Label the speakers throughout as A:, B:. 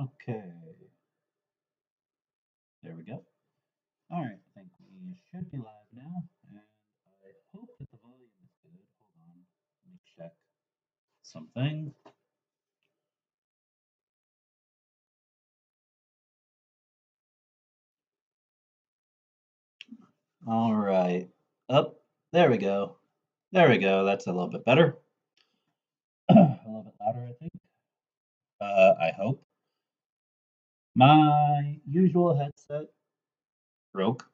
A: Okay, there we go. All right, I think we should be live now, and I hope that the volume is good. Hold on, let me check something. All right, up. There we go. There we go. That's a little bit better. A little bit louder, I think. I hope. My usual headset broke.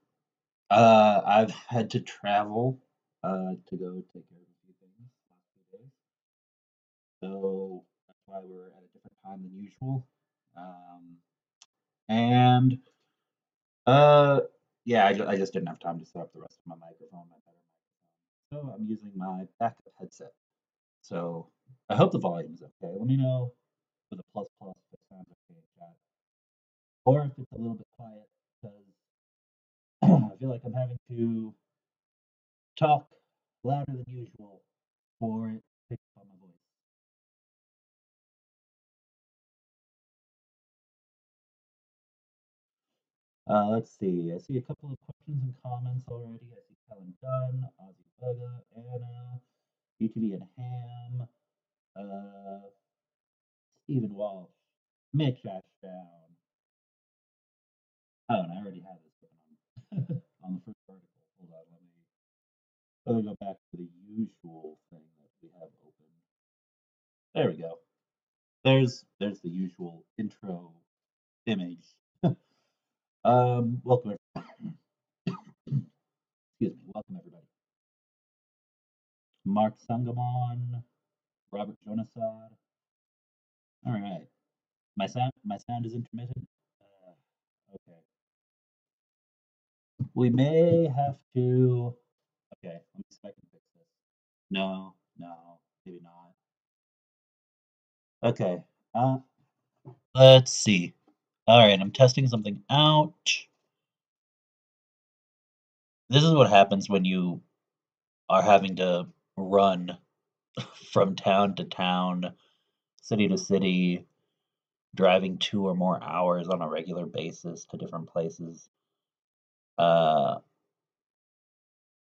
A: I've had to travel to go take care of a few things last few days. So that's why we're at a different time than usual. Um, and yeah, I just didn't have time to set up the rest of my microphone, my better microphone. So I'm using my backup headset. So I hope the volume is okay. Let me know with a plus plus if it sounds okay in chat, or if it's a little bit quiet because I feel like I'm having to talk louder than usual for it to pick up on my voice. Let's see. I see a couple of questions and comments already. I see Helen Dunn, Ozzy Bugga, Anna, UTV and Ham, uh, Stephen Walsh, Mitch Ashdown. Oh, and I already have this written on the first article. Hold on, let me go back to the usual thing that we have open. There we go. There's the usual intro image. Welcome. Excuse me. Welcome everybody. Mark Sangamon, Robert Jonasad. All right. My sound is intermittent. Okay. We may have to. Okay. Let me see if I can fix this. No, no, maybe not. Okay. Uh, let's see. All right. I'm testing something out. This is what happens when you are having to run from town to town, city to city, driving 2 or more hours on a regular basis to different places. Uh,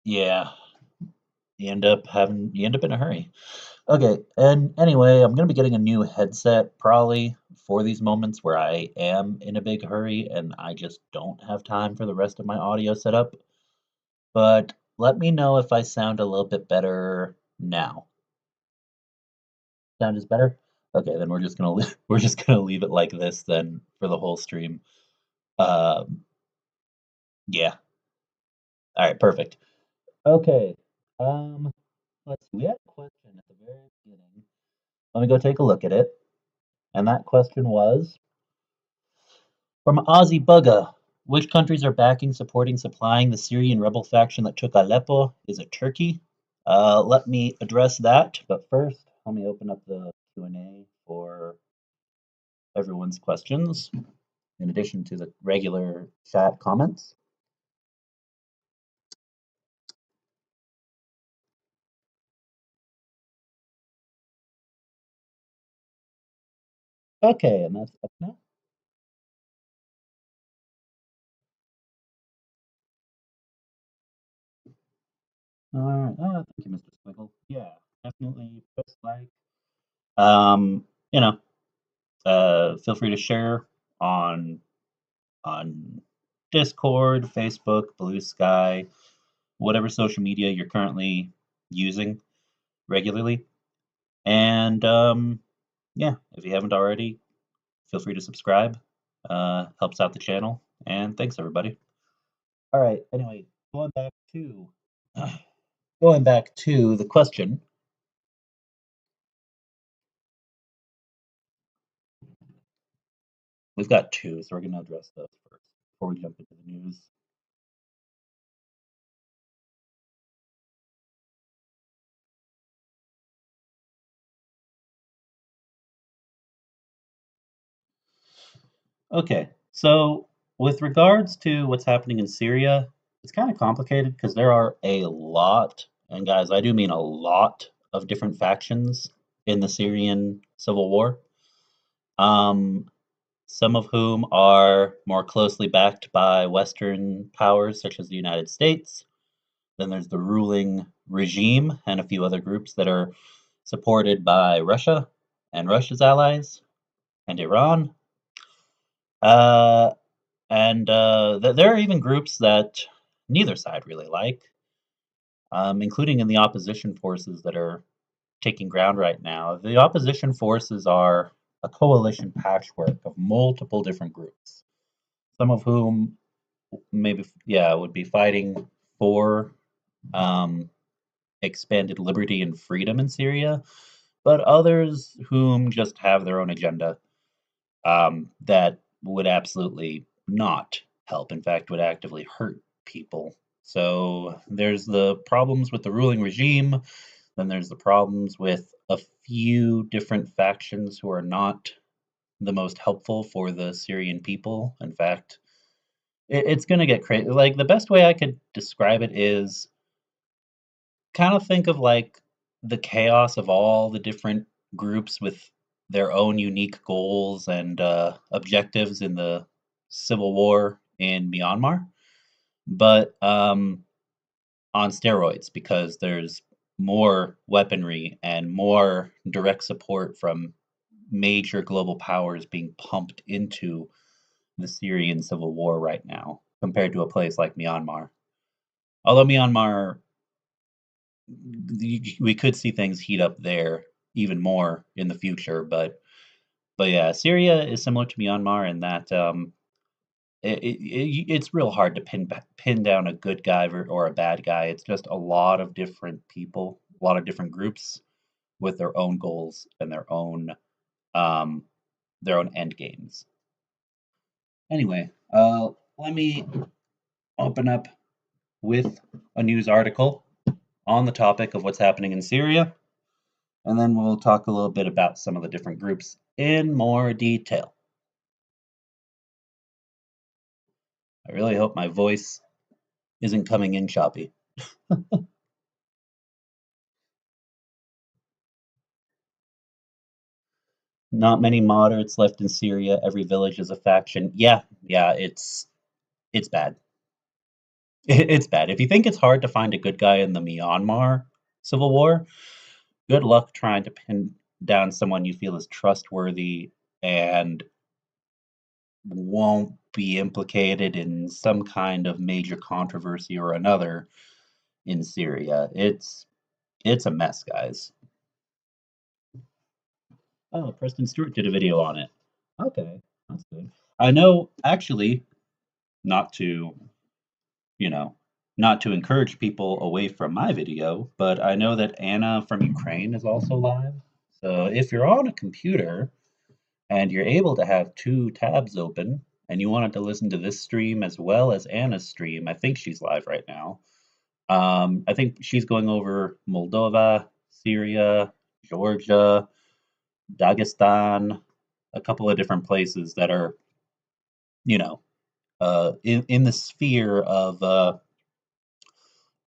A: yeah, you end up in a hurry. Okay, and anyway, I'm gonna be getting a new headset probably for these moments where I am in a big hurry and I just don't have time for the rest of my audio setup. But let me know if I sound a little bit better now. Sound is better? Okay, then we're just gonna leave it like this then for the whole stream. Um, yeah. All right, perfect. Okay. Um, let's see. We had a question at the very beginning. Let me go take a look at it. And that question was from Ozzy Bugga. Which countries are backing, supporting, supplying the Syrian rebel faction that took Aleppo? Is it Turkey? Let me address that. But first, let me open up the Q&A for everyone's questions, in addition to the regular chat comments. Okay, and that's up now. All right. Oh, thank you, Mr. Squiggle. Yeah, definitely post like. Um, you know, feel free to share on on Discord, Facebook, Blue Sky, whatever social media you're currently using regularly. And yeah, if you haven't already, feel free to subscribe. Helps out the channel. And thanks everybody. All right. Anyway, going back to the question. We've got two, so we're going to address those first before we jump into the news. Okay, so with regards to what's happening in Syria, it's kind of complicated because there are a lot, and guys, I do mean a lot of different factions in the Syrian civil war. Um, some of whom are more closely backed by Western powers such as the United States. Then there's the ruling regime and a few other groups that are supported by Russia and Russia's allies and Iran. Uh, and there are even groups that neither side really like, including in the opposition forces that are taking ground right now. The opposition forces are a coalition patchwork of multiple different groups, some of whom maybe, yeah, would be fighting for um, expanded liberty and freedom in Syria, but others whom just have their own agenda that would absolutely not help. In fact, would actively hurt people. So there's the problems with the ruling regime. Then there's the problems with a few different factions who are not the most helpful for the Syrian people. In fact, it's going to get crazy. Like, the best way I could describe it is kind of think of like the chaos of all the different groups with their own unique goals and objectives in the civil war in Myanmar, but on steroids because there's more weaponry and more direct support from major global powers being pumped into the Syrian civil war right now compared to a place like Myanmar. Although Myanmar, we could see things heat up there even more in the future, but yeah, Syria is similar to Myanmar in that it's real hard to pin down a good guy or a bad guy. It's just a lot of different people, a lot of different groups with their own goals and um, their own end games. Anyway, let me open up with a news article on the topic of what's happening in Syria, and then we'll talk a little bit about some of the different groups in more detail. I really hope my voice isn't coming in choppy. Not many moderates left in Syria. Every village is a faction. Yeah, yeah, it's bad. It's bad. If you think it's hard to find a good guy in the Myanmar civil war, good luck trying to pin down someone you feel is trustworthy and won't be implicated in some kind of major controversy or another in Syria. It's a mess, guys. Oh, Preston Stewart did a video on it. Okay, that's good. I know, actually, not to, you know, not to encourage people away from my video, but I know that Anna from Ukraine is also live. So if you're on a computer and you're able to have two tabs open and you wanted to listen to this stream as well as Anna's stream, I think she's live right now. I think she's going over Moldova, Syria, Georgia, Dagestan, a couple of different places that are, you know, in the sphere of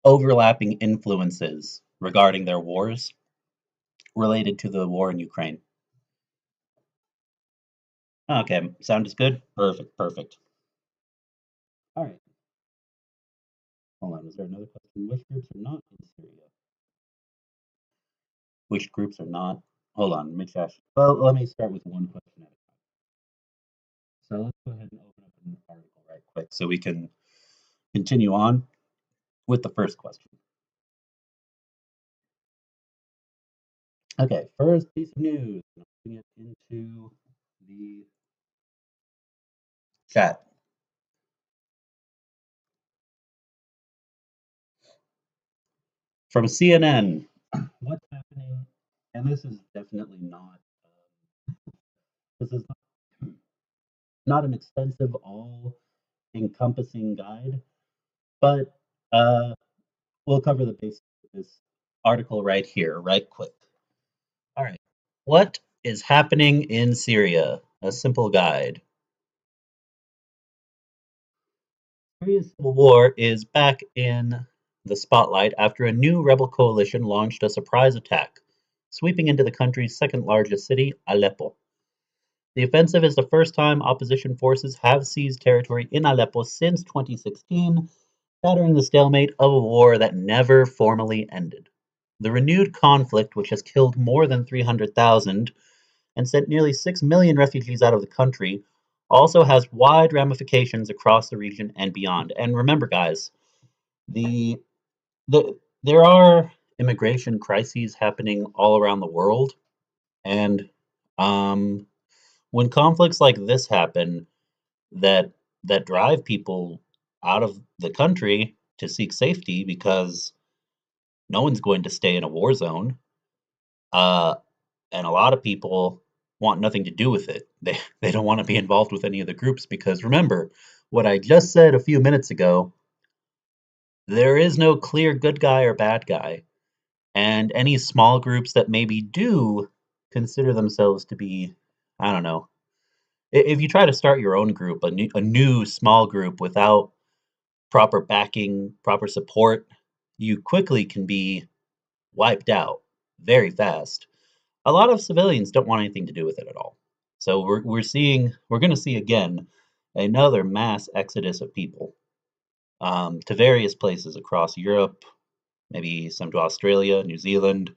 A: overlapping influences regarding their wars related to the war in Ukraine. Okay, sound is good? Perfect, perfect. All right. Hold on, was there another question? Which groups are not in Syria? Which groups are not? Hold on, Mitch. Well, let me start with one question at a time. So let's go ahead and open up an article right quick so we can continue on with the first question. Okay, first piece of news. I'm putting it into the chat. From CNN, what's happening? And this is definitely not. This is not an extensive, all-encompassing guide, but we'll cover the basics of this article right here, right quick. All right. What is happening in Syria? A simple guide. Syria's civil war is back in the spotlight after a new rebel coalition launched a surprise attack, sweeping into the country's second largest city, Aleppo. The offensive is the first time opposition forces have seized territory in Aleppo since 2016, shattering the stalemate of a war that never formally ended. The renewed conflict, which has killed more than 300,000 and sent nearly 6 million refugees out of the country, also has wide ramifications across the region and beyond. And remember, guys, the, there are immigration crises happening all around the world, and um, when conflicts like this happen, that that drive people out of the country to seek safety because no one's going to stay in a war zone. Uh, and a lot of people want nothing to do with it. They don't want to be involved with any of the groups because remember what I just said a few minutes ago, there is no clear good guy or bad guy. And any small groups that maybe do consider themselves to be, I don't know, if you try to start your own group, a new small group without proper backing, proper support, you quickly can be wiped out very fast. A lot of civilians don't want anything to do with it at all. So we're going to see again another mass exodus of people to various places across Europe, maybe some to Australia, New Zealand,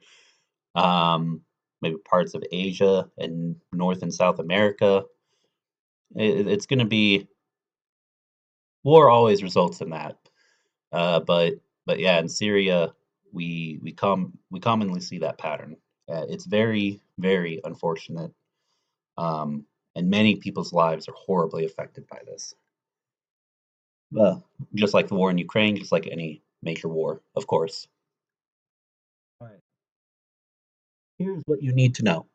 A: um, maybe parts of Asia and North and South America. It's going to be war always results in that. But yeah, in Syria, we commonly see that pattern. It's very unfortunate, um, and many people's lives are horribly affected by this. Well, just like the war in Ukraine, just like any major war, of course. All right, here's what you need to know.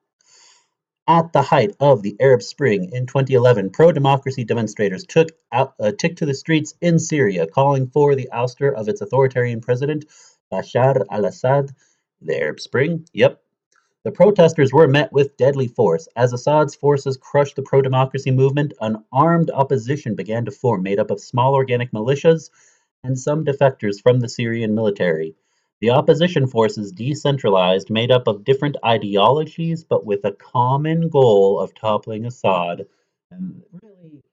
A: At the height of the Arab Spring in 2011, pro-democracy demonstrators took to the streets in Syria, calling for the ouster of its authoritarian president, Bashar al-Assad. The Arab Spring? Yep. The protesters were met with deadly force. As Assad's forces crushed the pro-democracy movement, an armed opposition began to form, made up of small organic militias and some defectors from the Syrian military. The opposition forces decentralized, made up of different ideologies, but with a common goal of toppling Assad. And really,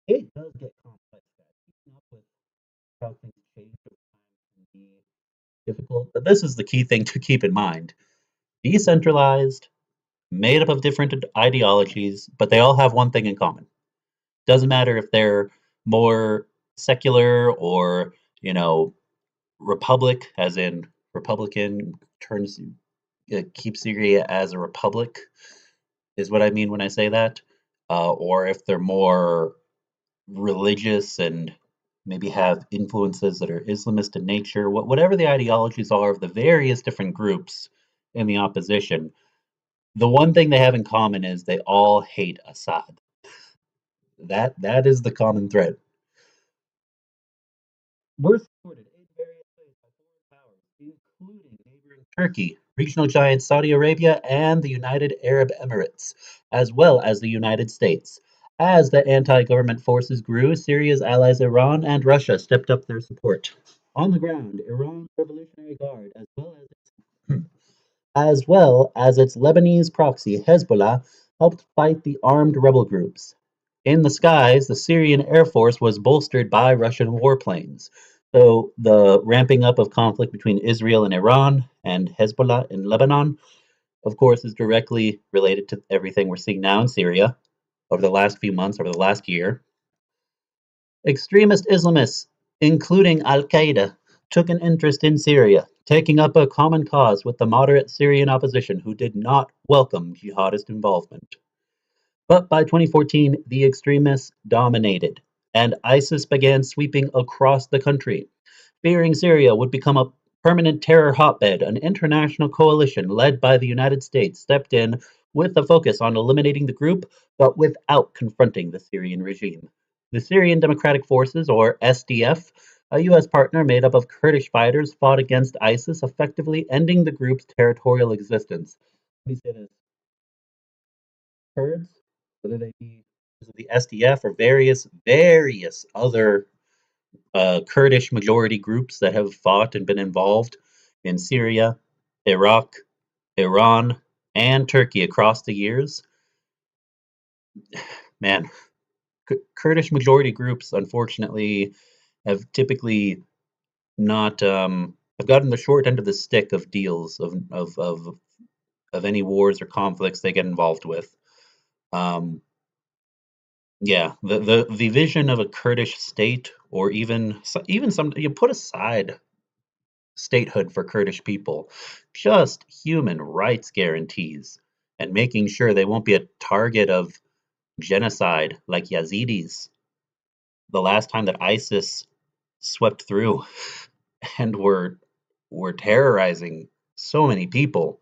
A: it does get complex. Keeping up with how things change over time can be difficult, but this is the key thing to keep in mind. Decentralized, made up of different ideologies, but they all have one thing in common. Doesn't matter if they're more secular or, you know, republic, as in Republican turns keep Syria as a republic, is what I mean when I say that. Or if they're more religious and maybe have influences that are Islamist in nature, whatever the ideologies are of the various different groups in the opposition, the one thing they have in common is they all hate Assad. That is the common thread. We're supported in various ways by foreign powers, including neighboring Turkey, regional giants Saudi Arabia, and the United Arab Emirates, as well as the United States. As the anti-government forces grew, Syria's allies Iran and Russia stepped up their support. On the ground, Iran's Revolutionary Guard, as well as its Lebanese proxy Hezbollah, helped fight the armed rebel groups. In the skies, the Syrian Air Force was bolstered by Russian warplanes. So the ramping up of conflict between Israel and Iran and Hezbollah in Lebanon, of course, is directly related to everything we're seeing now in Syria over the last few months, over the last year. Extremist Islamists, including Al Qaeda, took an interest in Syria, taking up a common cause with the moderate Syrian opposition who did not welcome jihadist involvement. But by 2014, the extremists dominated, and ISIS began sweeping across the country. Fearing Syria would become a permanent terror hotbed, an international coalition led by the United States stepped in with a focus on eliminating the group, but without confronting the Syrian regime. The Syrian Democratic Forces, or SDF, a U.S. partner made up of Kurdish fighters, fought against ISIS, effectively ending the group's territorial existence. Let me say this. Kurds, whether they be the SDF or various other Kurdish majority groups that have fought and been involved in Syria, Iraq, Iran, and Turkey across the years. man, Kurdish majority groups, unfortunately, have typically not have gotten the short end of the stick of deals of any wars or conflicts they get involved with. Um, yeah, the vision of a Kurdish state, or even some, you put aside statehood for Kurdish people, just human rights guarantees and making sure they won't be a target of genocide like Yazidis. The last time that ISIS swept through and were terrorizing so many people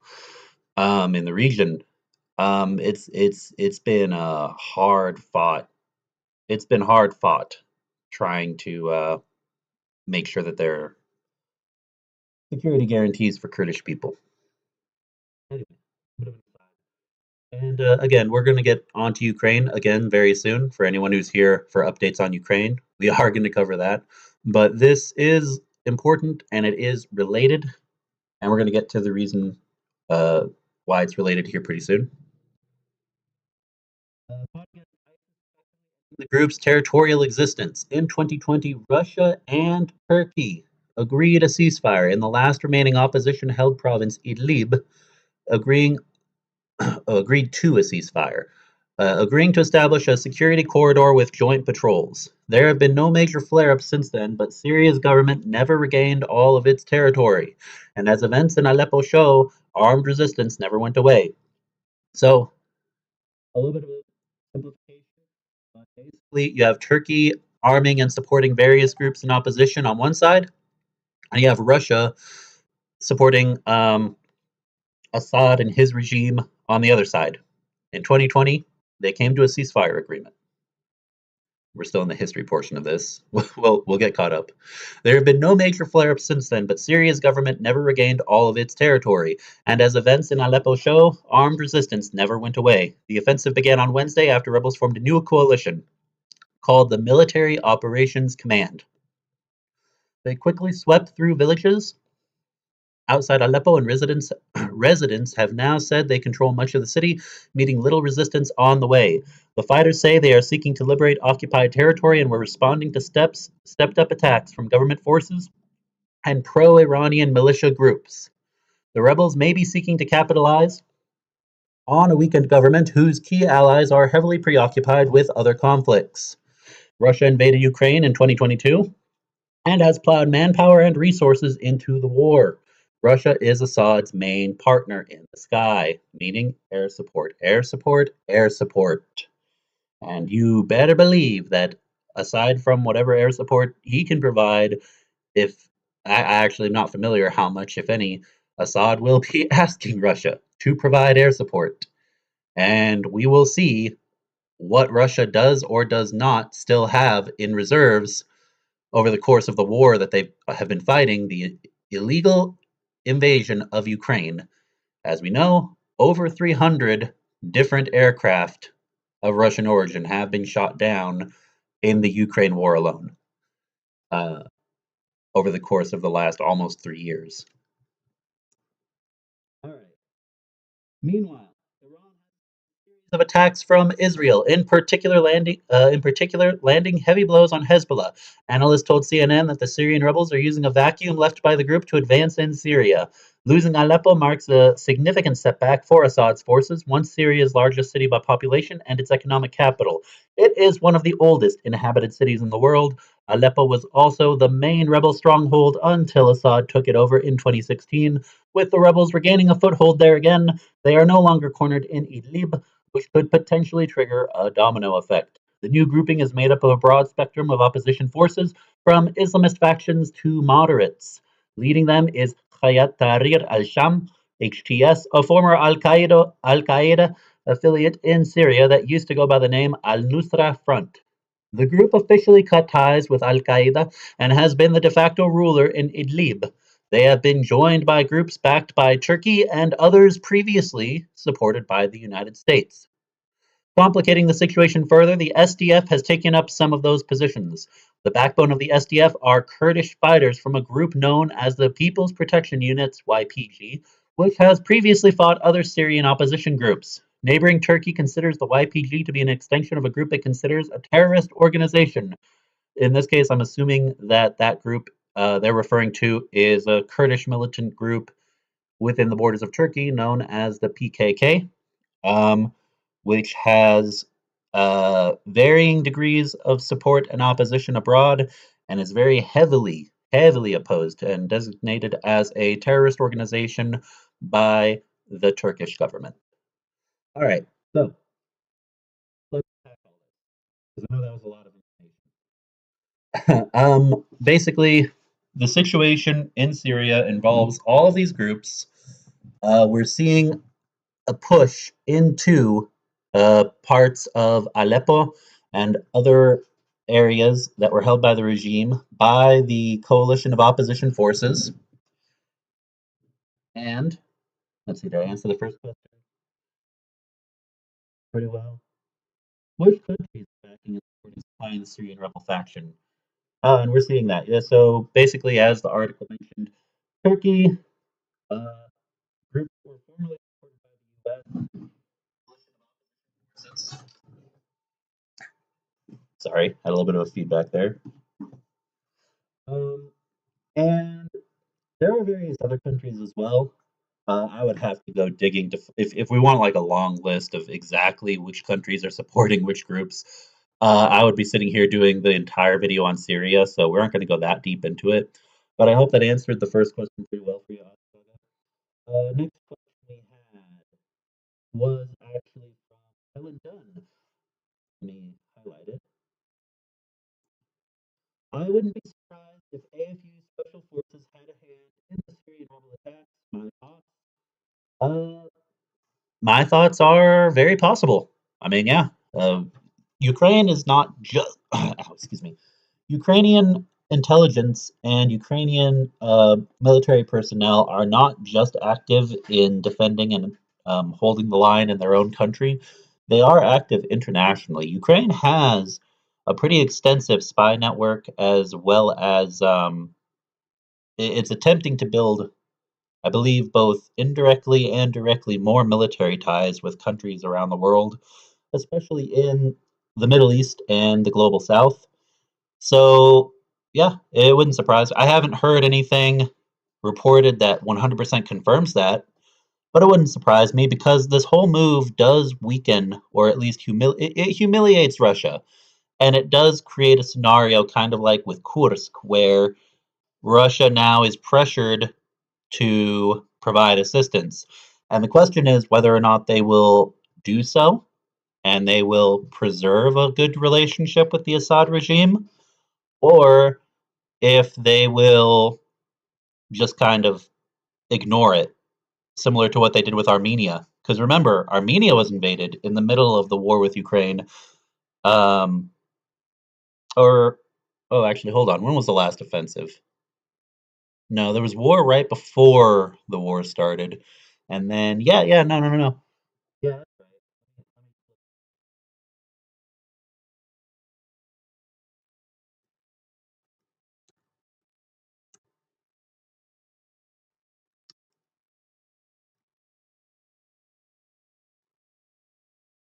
A: in the region. It's been a hard fought. It's been hard fought trying to make sure that there are security guarantees for Kurdish people. Anyway, bit of an aside. And again, we're going to get onto Ukraine again very soon. For anyone who's here for updates on Ukraine, we are going to cover that. But this is important and it is related, and we're going to get to the reason uh, why it's related here pretty soon. The group's territorial existence. In 2020, Russia and Turkey agreed a ceasefire in the last remaining opposition-held province, Idlib, agreeing agreed to a ceasefire, agreeing to establish a security corridor with joint patrols. There have been no major flare-ups since then, but Syria's government never regained all of its territory, and as events in Aleppo show, armed resistance never went away. So, a little bit of a simplification. Basically, you have Turkey arming and supporting various groups in opposition on one side, and you have Russia supporting Assad and his regime on the other side. In 2020, they came to a ceasefire agreement. We're still in the history portion of this. We'll get caught up. There have been no major flare-ups since then, but Syria's government never regained all of its territory. And as events in Aleppo show, armed resistance never went away. The offensive began on Wednesday after rebels formed a new coalition called the Military Operations Command. They quickly swept through villages outside Aleppo, and residents have now said they control much of the city, meeting little resistance on the way. The fighters say they are seeking to liberate occupied territory and were responding to stepped up attacks from government forces and pro-Iranian militia groups. The rebels may be seeking to capitalize on a weakened government whose key allies are heavily preoccupied with other conflicts. Russia invaded Ukraine in 2022 and has plowed manpower and resources into the war. Russia is Assad's main partner in the sky, meaning air support, air support, air support. And you better believe that aside from whatever air support he can provide, if I actually am not familiar how much, if any, Assad will be asking Russia to provide air support. And we will see what Russia does or does not still have in reserves over the course of the war that they have been fighting, the illegal invasion of Ukraine. As we know, over 300 different aircraft of Russian origin have been shot down in the Ukraine war alone uh, over the course of the last almost 3 years. All right. Meanwhile, Iran of attacks from Israel, in particular landing heavy blows on Hezbollah. Analysts told CNN that the Syrian rebels are using a vacuum left by the group to advance in Syria. Losing Aleppo marks a significant setback for Assad's forces, once Syria's largest city by population and its economic capital. It is one of the oldest inhabited cities in the world. Aleppo was also the main rebel stronghold until Assad took it over in 2016. With the rebels regaining a foothold there again, they are no longer cornered in Idlib, which could potentially trigger a domino effect. The new grouping is made up of a broad spectrum of opposition forces, from Islamist factions to moderates. Leading them is Hayat Tahrir al-Sham, HTS, a former Al-Qaeda affiliate in Syria that used to go by the name Al-Nusra Front. The group officially cut ties with Al-Qaeda and has been the de facto ruler in Idlib. They have been joined by groups backed by Turkey and others previously supported by the United States. Complicating the situation further, the SDF has taken up some of those positions. The backbone of the SDF are Kurdish fighters from a group known as the People's Protection Units, YPG, which has previously fought other Syrian opposition groups. Neighboring Turkey considers the YPG to be an extension of a group it considers a terrorist organization. In this case, I'm assuming that that group they're referring to is a Kurdish militant group within the borders of Turkey known as the PKK, um, which has varying degrees of support and opposition abroad and is very heavily opposed and designated as a terrorist organization by the Turkish government. All right, so let's tackle this because I know that was a lot of information. Basically, the situation in Syria involves all of these groups. We're seeing a push into parts of Aleppo and other areas that were held by the regime by the coalition of opposition forces. And let's see, did I answer the first question pretty well? Which countries are backing and supporting supplying the Syrian rebel faction? And we're seeing that. Yeah, so basically, as the article mentioned, Turkey uh, groups were formerly supported by the U.S. Sorry, had a little bit of a feedback there. Um, and there are various other countries as well. I would have to go digging to if we want like a long list of exactly which countries are supporting which groups. I would be sitting here doing the entire video on Syria, so we aren't going to go that deep into it. But I hope that answered the first question pretty well for you. Next question we had was actually from Helen Dunn. Let me highlight it. I wouldn't be surprised if AFU special forces had a hand in the Syrian rebel attacks. Uh, my thoughts are very possible. I mean, yeah, Ukraine is not just, excuse me, Ukrainian intelligence and Ukrainian military personnel are not just active in defending and holding the line in their own country. They are active internationally. Ukraine has a pretty extensive spy network as well as it's attempting to build, I believe, both indirectly and directly more military ties with countries around the world, especially in the Middle East and the global south. So, yeah, it wouldn't surprise. I haven't heard anything reported that 100% confirms that, but it wouldn't surprise me because this whole move does weaken or at least it humiliates Russia. And it does create a scenario kind of like with Kursk, where Russia now is pressured to provide assistance. And the question is whether or not they will do so and they will preserve a good relationship with the Assad regime, or if they will just kind of ignore it, similar to what they did with Armenia. Because remember, Armenia was invaded in the middle of the war with Ukraine. Um, or, oh, actually, hold on. When was the last offensive? No, there was war right before the war started. And then, yeah, no. Yeah, that's right.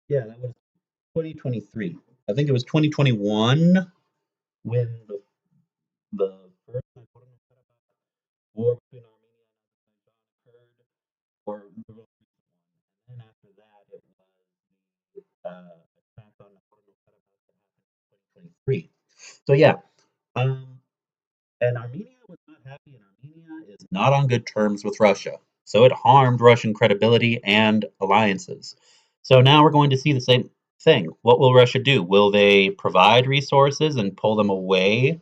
A: Yeah, that was 2023. I think it was 2021 when the first war between Armenia and Azerbaijan occurred, or the most recent one. And then after that, it was the attack on Nagorno-Karabakh that happened in 2023. So yeah, um, and Armenia was not happy, and Armenia is not on good terms with Russia. So it harmed Russian credibility and alliances. So now we're going to see the same thing. What will Russia do? Will they provide resources and pull them away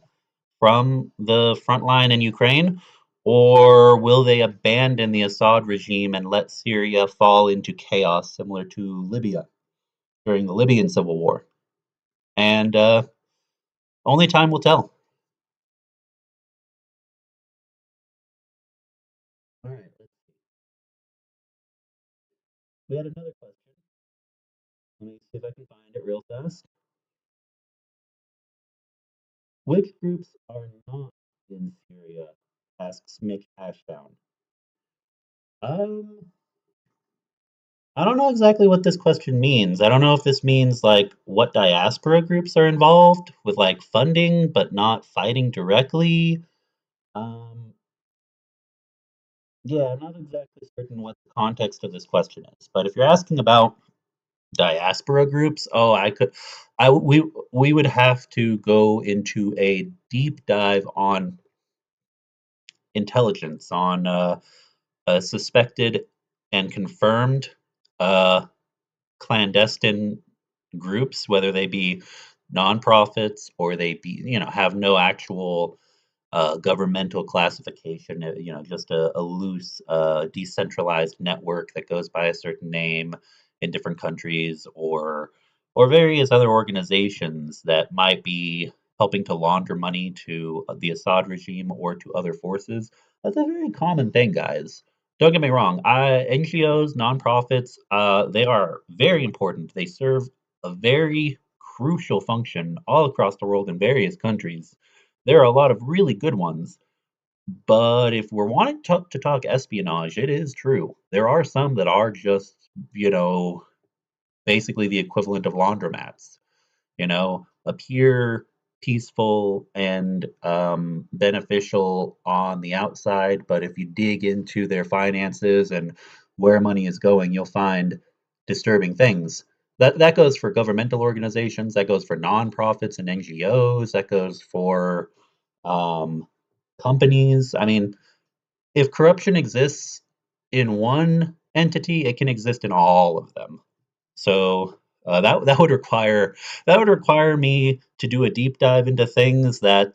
A: from the front line in Ukraine? Or will they abandon the Assad regime and let Syria fall into chaos similar to Libya during the Libyan civil war? And only time will tell. All right, let's see. We had another question. Let me see if I can find it real fast. Which groups are not in Syria? Asks Mick Ashdown. Um, I don't know exactly what this question means. I don't know if this means like what diaspora groups are involved with like funding but not fighting directly. Um, yeah, I'm not exactly certain what the context of this question is. But if you're asking about diaspora groups, oh, we would have to go into a deep dive on intelligence, on suspected and confirmed uh, clandestine groups, whether they be nonprofits or they be, have no actual governmental classification, just a loose, decentralized network that goes by a certain name in different countries, or various other organizations that might be helping to launder money to the Assad regime or to other forces. That's a very common thing, guys. Don't get me wrong. NGOs, nonprofits, they are very important. They serve a very crucial function all across the world in various countries. There are a lot of really good ones, but if we're wanting to talk espionage, it is true. There are some that are just, you know, basically the equivalent of laundromats, appear peaceful and beneficial on the outside, but if you dig into their finances and where money is going, you'll find disturbing things. That goes for governmental organizations, that goes for nonprofits and NGOs, that goes for um, companies. I mean, if corruption exists in one entity, it can exist in all of them. So that would require me to do a deep dive into things that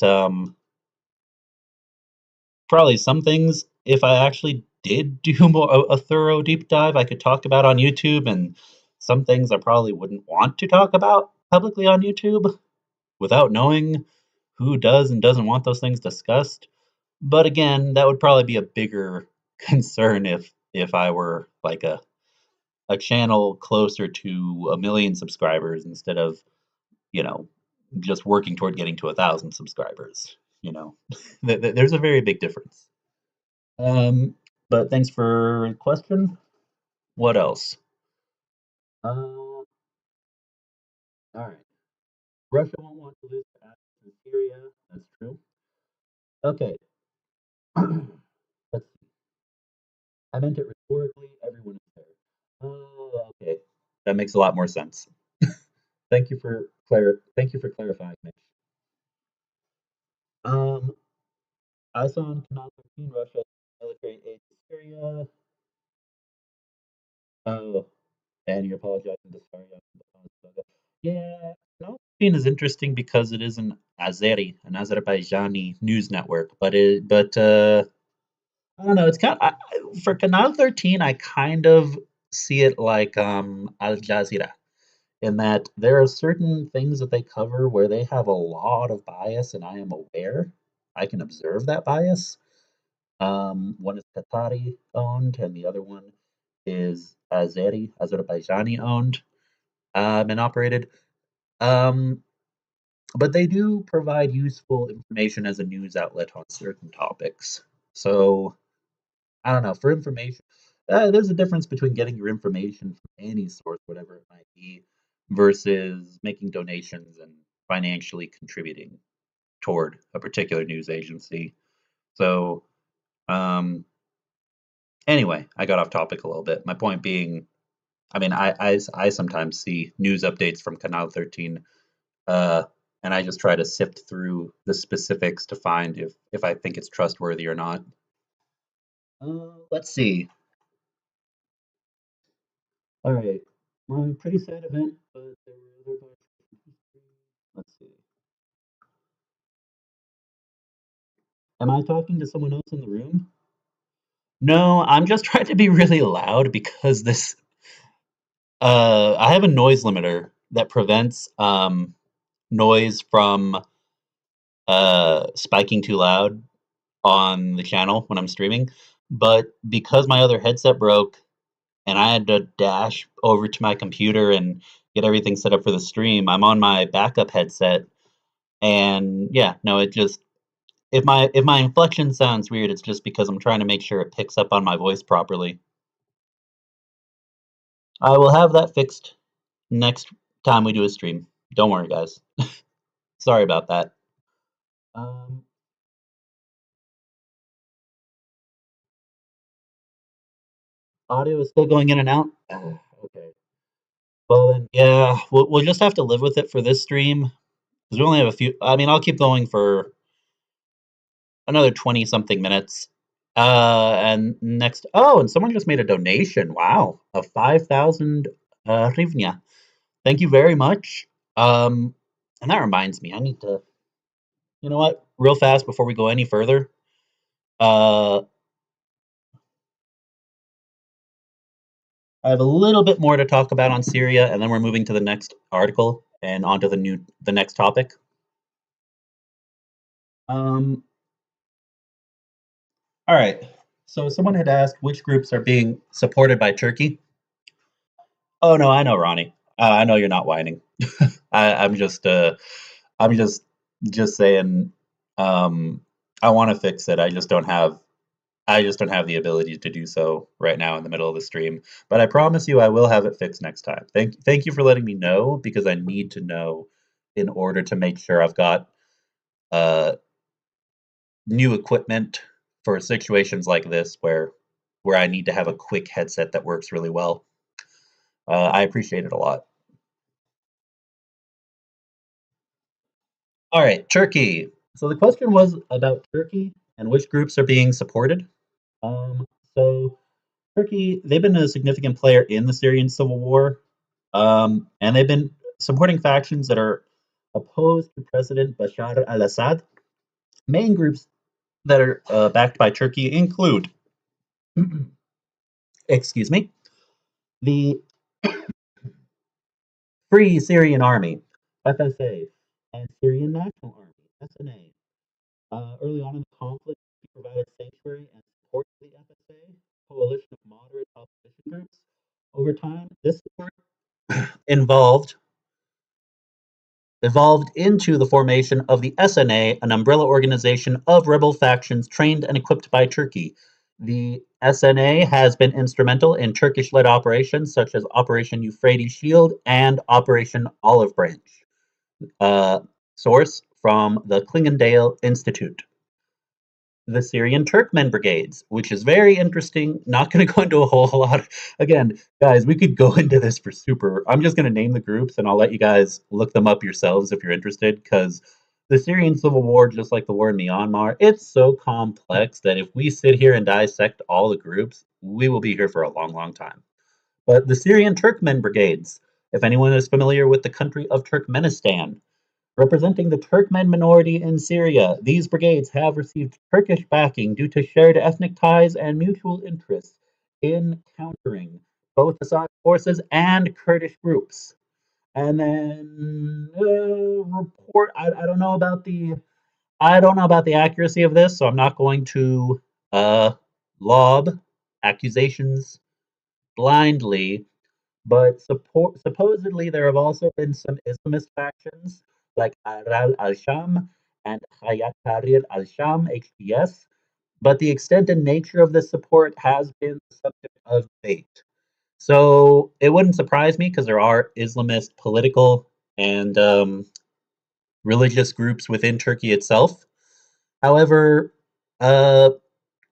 A: probably some things, if I actually did do a thorough deep dive, I could talk about on YouTube, and some things I probably wouldn't want to talk about publicly on YouTube without knowing who does and doesn't want those things discussed. But again, that would probably be a bigger concern if I were like a channel closer to 1 million subscribers instead of, you know, just working toward getting to 1,000 subscribers. You know, there's a very big difference. Um, but thanks for the question. What else? All right. Russia won't want to lose to assets in Syria. That's true. Okay. Let's see. I meant it rhetorically. Everyone is there. Okay. That makes a lot more sense. Thank you for clarifying, Mitch. Um, I saw on Canal 13 Russia military aid to Syria. Oh, and you're apologizing to Syria. Yeah, Canal 13 is interesting because it is an Azerbaijani news network, but I don't know. It's for Canal 13. I kind of see it like Al Jazeera, in that there are certain things that they cover where they have a lot of bias, and I am aware. I can observe that bias. One is Qatari owned, and the other one is Azerbaijani owned and operated. Um, but they do provide useful information as a news outlet on certain topics. So I don't know. For information, there's a difference between getting your information from any source, whatever it might be, versus making donations and financially contributing toward a particular news agency. So, anyway, I got off topic a little bit. My point being, I mean, I sometimes see news updates from Canal 13, uh, and I just try to sift through the specifics to find if I think it's trustworthy or not. Let's see. All right. Well, a pretty sad event, but there were other parts of history. Let's see. Am I talking to someone else in the room? No, I'm just trying to be really loud because I have a noise limiter that prevents noise from spiking too loud on the channel when I'm streaming. But because my other headset broke and I had to dash over to my computer and get everything set up for the stream, I'm on my backup headset. And yeah, no, it just if my inflection sounds weird, it's just because I'm trying to make sure it picks up on my voice properly. I will have that fixed next time we do a stream. Don't worry, guys. Sorry about that. Um, Audio is still going in and out. Okay. Well then, yeah, we'll just have to live with it for this stream because we only have a few. I mean, I'll keep going for another 20 something minutes. And next, oh, and someone just made a donation. Wow, of 5,000 hryvnia. Thank you very much. And that reminds me, I need to, you know what, real fast before we go any further. Uh, I have a little bit more to talk about on Syria, and then we're moving to the next article and onto the next topic. Um, all right. So someone had asked which groups are being supported by Turkey. Oh no, I know, Ronnie. I know you're not whining. I'm I'm just saying. Um, I want to fix it. I just don't have the ability to do so right now in the middle of the stream. But I promise you, I will have it fixed next time. Thank you for letting me know because I need to know in order to make sure I've got uh, new equipment for situations like this where I need to have a quick headset that works really well. I appreciate it a lot. All right, Turkey. So the question was about Turkey and which groups are being supported. So Turkey, they've been a significant player in the Syrian civil war, and they've been supporting factions that are opposed to President Bashar al-Assad. Main groups that are backed by Turkey include, excuse me, the Free Syrian Army, FSA, and Syrian National Army, SNA. Early on in the conflict, he provided sanctuary and support to the FSA, coalition of moderate opposition groups. Over time, this support involved evolved into the formation of the SNA, an umbrella organization of rebel factions trained and equipped by Turkey. The SNA has been instrumental in Turkish led operations such as Operation Euphrates Shield and Operation Olive Branch. Uh, Source from the Klingendale Institute. The Syrian Turkmen brigades, which is very interesting. Not going to go into a whole lot. Again, guys, we could go into this for super. I'm just going to name the groups and I'll let you guys look them up yourselves if you're interested because the Syrian civil war, just like the war in Myanmar, it's so complex that if we sit here and dissect all the groups, we will be here for a long, long time. But the Syrian Turkmen brigades, if anyone is familiar with the country of Turkmenistan, representing the Turkmen minority in Syria, these brigades have received Turkish backing due to shared ethnic ties and mutual interests in countering both Assad forces and Kurdish groups. And then report. I don't know about the accuracy of this, so I'm not going to uh, lob accusations blindly, but supposedly there have also been some Islamist factions like Aral al-Sham and Hayat Tahrir al-Sham (HTS), but the extent and nature of this support has been the subject of debate. So it wouldn't surprise me because there are Islamist political and religious groups within Turkey itself. However, to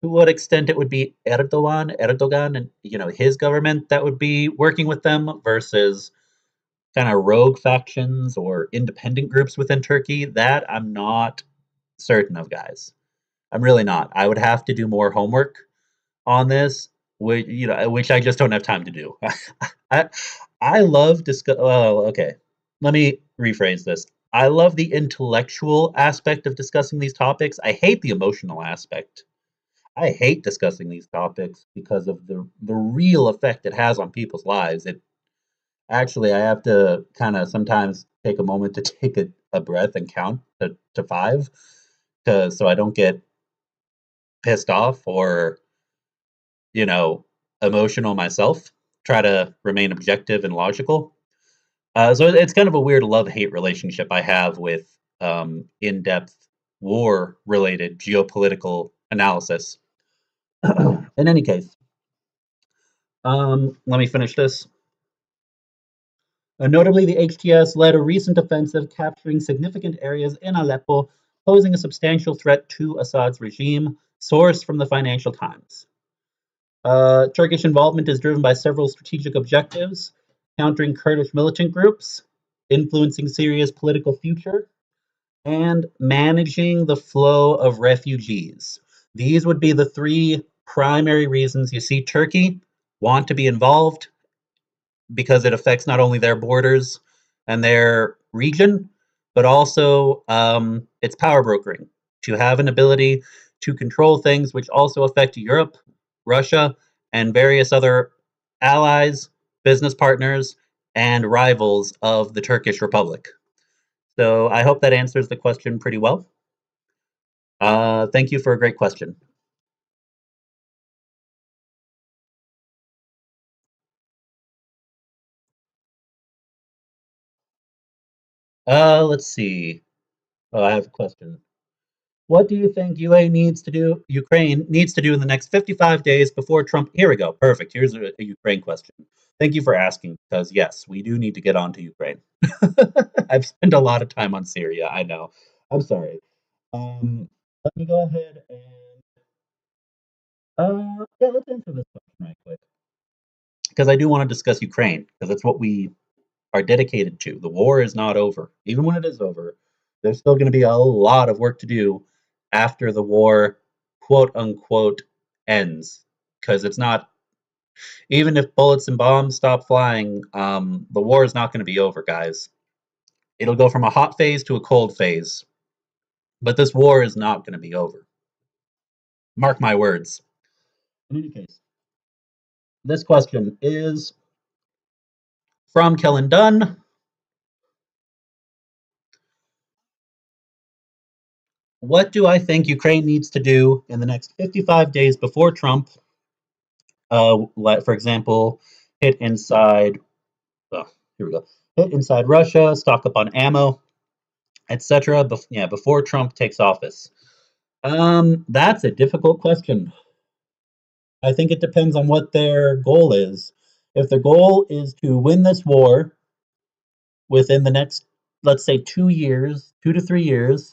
A: what extent it would be Erdogan, and his government that would be working with them versus kind of rogue factions or independent groups within Turkey, that I'm not certain of, guys. I'm really not. I would have to do more homework on this, which I just don't have time to do. I I love discuss. Well, okay. Let me rephrase this. I love the intellectual aspect of discussing these topics. I hate the emotional aspect. I hate discussing these topics because of the real effect it has on people's lives. It actually, I have to kind of sometimes take a moment to take a breath and count to five, so I don't get pissed off or you know emotional myself. Try to remain objective and logical. So it's kind of a weird love-hate relationship I have with in-depth war-related geopolitical analysis. In any case, let me finish this. Notably, the HTS led a recent offensive capturing significant areas in Aleppo, posing a substantial threat to Assad's regime, sourced from the Financial Times. Turkish involvement is driven by several strategic objectives: countering Kurdish militant groups, influencing Syria's political future, and managing the flow of refugees. These would be the three primary reasons you see Turkey want to be involved, because it affects not only their borders and their region, but also its power brokering, to have an ability to control things which also affect Europe, Russia, and various other allies, business partners, and rivals of the Turkish Republic. So I hope that answers the question pretty well. Thank you for a great question. Let's see. Oh, I have a question. What do you think Ukraine needs to do in the next 55 days before Trump? Here we go. Perfect. Here's a Ukraine question. Thank you for asking, because yes, we do need to get on to Ukraine. I've spent a lot of time on Syria. I know. I'm sorry. Let me go ahead and yeah, let's answer this question right quick, because I do want to discuss Ukraine, because that's what we are dedicated to. The war is not over. Even when it is over, there's still going to be a lot of work to do after the war, quote unquote, ends. Because it's not, even if bullets and bombs stop flying, the war is not going to be over, guys. It'll go from a hot phase to a cold phase. But this war is not going to be over. Mark my words. In any case, this question is from Kellen Dunn. What do I think Ukraine needs to do in the next 55 days before Trump, for example, hit inside, oh, here we go, hit inside Russia, stock up on ammo, etc. Yeah, before Trump takes office? That's a difficult question. I think it depends on what their goal is. If their goal is to win this war within the next, let's say, 2 years, 2 to 3 years,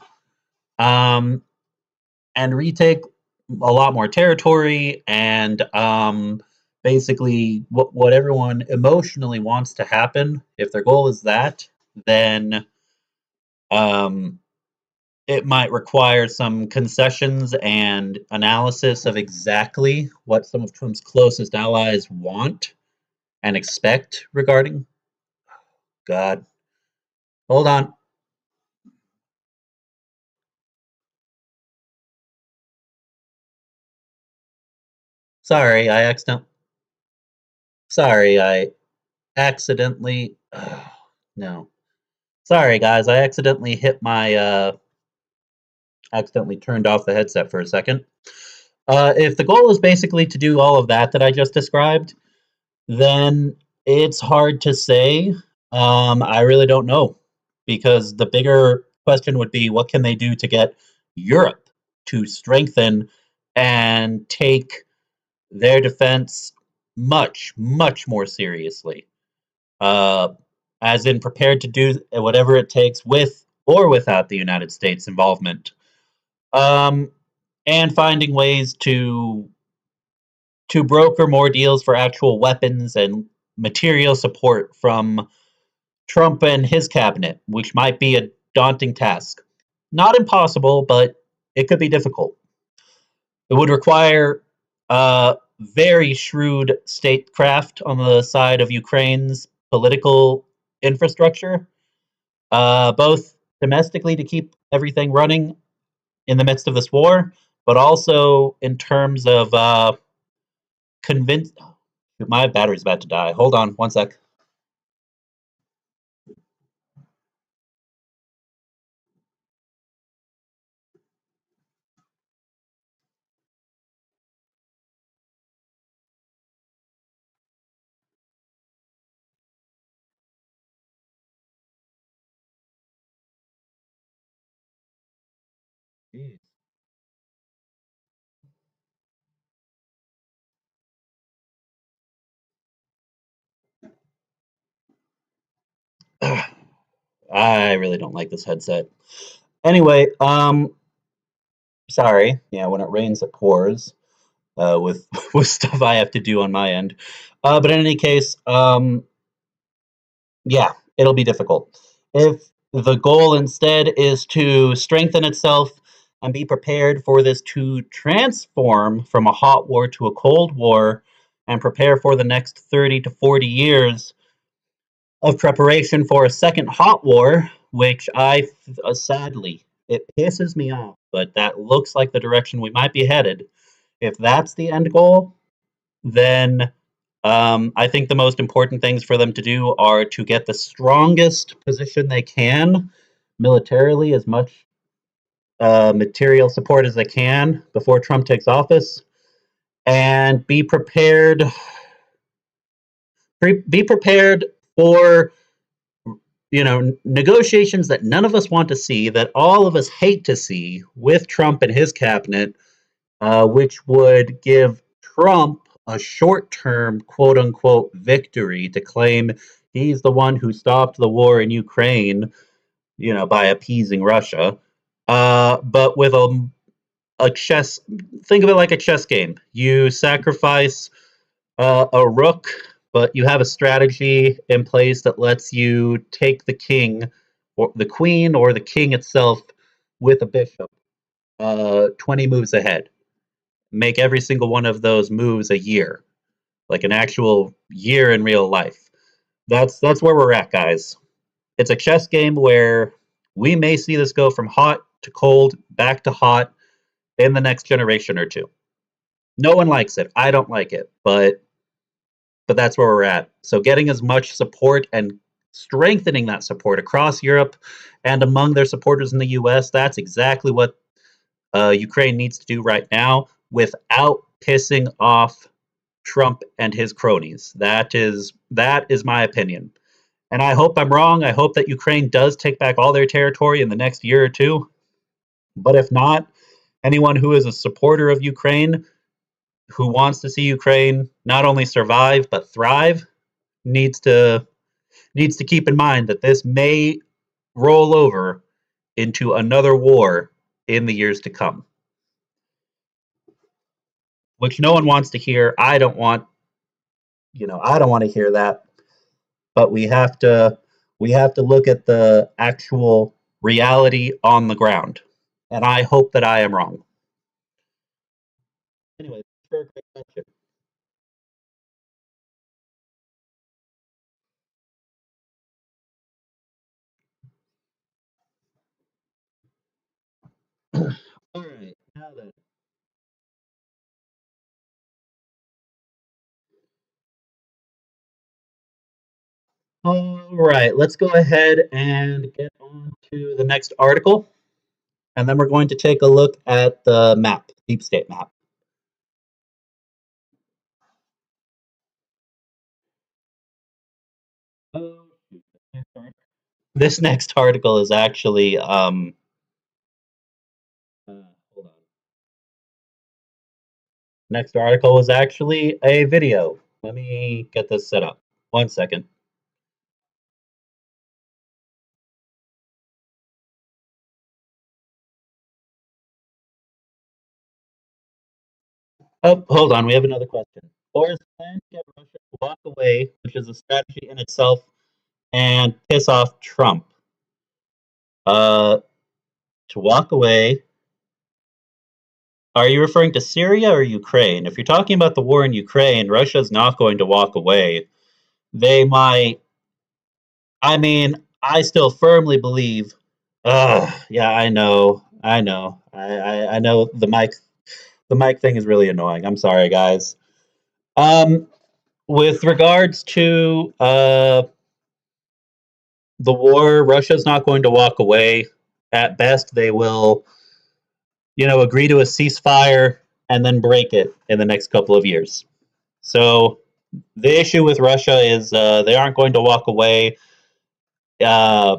A: um, and retake a lot more territory, and basically what everyone emotionally wants to happen, if their goal is that, then um, it might require some concessions and analysis of exactly what some of Trump's closest allies want and expect regarding. God, hold on. Sorry, I accident. Sorry, I accidentally. No. Sorry, guys. I accidentally hit my. Accidentally turned off the headset for a second. If the goal is basically to do all of that I just described, then it's hard to say. I really don't know, because the bigger question would be, what can they do to get Europe to strengthen and take their defense much, much more seriously? Uh, as in prepared to do whatever it takes with or without the United States involvement. Um, and finding ways to broker more deals for actual weapons and material support from Trump and his cabinet, which might be a daunting task. Not impossible, but it could be difficult. It would require very shrewd statecraft on the side of Ukraine's political infrastructure, both domestically to keep everything running in the midst of this war, but also in terms of convince. My battery's about to die. Hold on, one sec. Jeez. I really don't like this headset. Anyway, sorry. Yeah, when it rains, it pours. With with stuff I have to do on my end. But in any case, yeah, it'll be difficult. If the goal instead is to strengthen itself and be prepared for this to transform from a hot war to a cold war and prepare for the next 30 to 40 years of preparation for a second hot war, which sadly, it pisses me off, but that looks like the direction we might be headed. If that's the end goal, then I think the most important things for them to do are to get the strongest position they can militarily, as much material support as they can before Trump takes office, and be prepared for negotiations that none of us want to see, that all of us hate to see with Trump and his cabinet, which would give Trump a short term quote unquote victory to claim he's the one who stopped the war in Ukraine, by appeasing Russia. But with a chess, think of it like a chess game. You sacrifice a rook, but you have a strategy in place that lets you take the king or the queen or the king itself with a bishop 20 moves ahead. Make every single one of those moves a year, like an actual year in real life. That's where we're at, guys. It's a chess game where we may see this go from hot to cold, back to hot in the next generation or two. No one likes it. I don't like it, but that's where we're at. So getting as much support and strengthening that support across Europe and among their supporters in the US, that's exactly what Ukraine needs to do right now without pissing off Trump and his cronies. That is my opinion. And I hope I'm wrong. I hope that Ukraine does take back all their territory in the next year or two. But if not, anyone who is a supporter of Ukraine, who wants to see Ukraine not only survive but thrive, needs to keep in mind that this may roll over into another war in the years to come, which no one wants to hear. I don't want to hear that, but we have to look at the actual reality on the ground. And I hope that I am wrong. Anyway, for a great question. All right, now then. All right, let's go ahead and get on to the next article, and then we're going to take a look at the map, deep state map. Oh, this next article is actually hold on. Next article was actually a video. Let me get this set up. 1 second. Oh, hold on. We have another question. Or is the plan to get Russia to walk away, which is a strategy in itself, and piss off Trump? Uh, to walk away. Are you referring to Syria or Ukraine? If you're talking about the war in Ukraine, Russia's not going to walk away. They might. I mean, I still firmly believe. Yeah, I know. I know. I know the mic thing is really annoying. I'm sorry, guys. Um, with regards to the war, Russia's not going to walk away. At best, they will, agree to a ceasefire and then break it in the next couple of years. So the issue with Russia is they aren't going to walk away. Uh,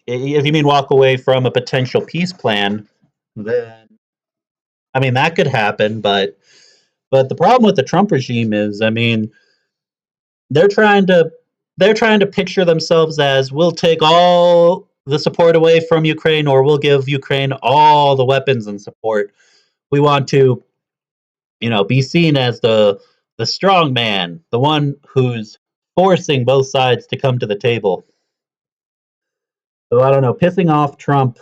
A: if you mean walk away from a potential peace plan, then I mean that could happen. But the problem with the Trump regime is, I mean, they're trying to. they're trying to picture themselves as we'll take all the support away from Ukraine, or we'll give Ukraine all the weapons and support. We want to, be seen as the strong man, the one who's forcing both sides to come to the table. So I don't know, pissing off Trump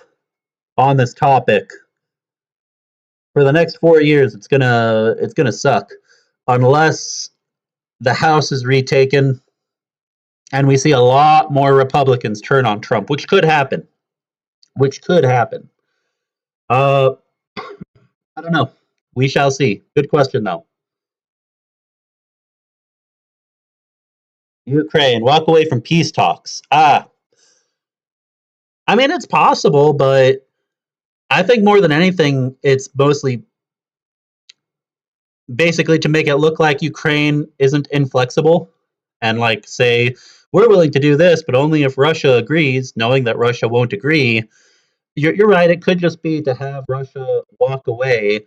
A: on this topic for the next 4 years, it's gonna suck unless the House is retaken and we see a lot more Republicans turn on Trump, which could happen. Which could happen. Uh, I don't know. We shall see. Good question though. Ukraine walk away from peace talks. I mean it's possible, but I think more than anything, it's mostly basically to make it look like Ukraine isn't inflexible and like say we're willing to do this, but only if Russia agrees, knowing that Russia won't agree. You're right. It could just be to have Russia walk away,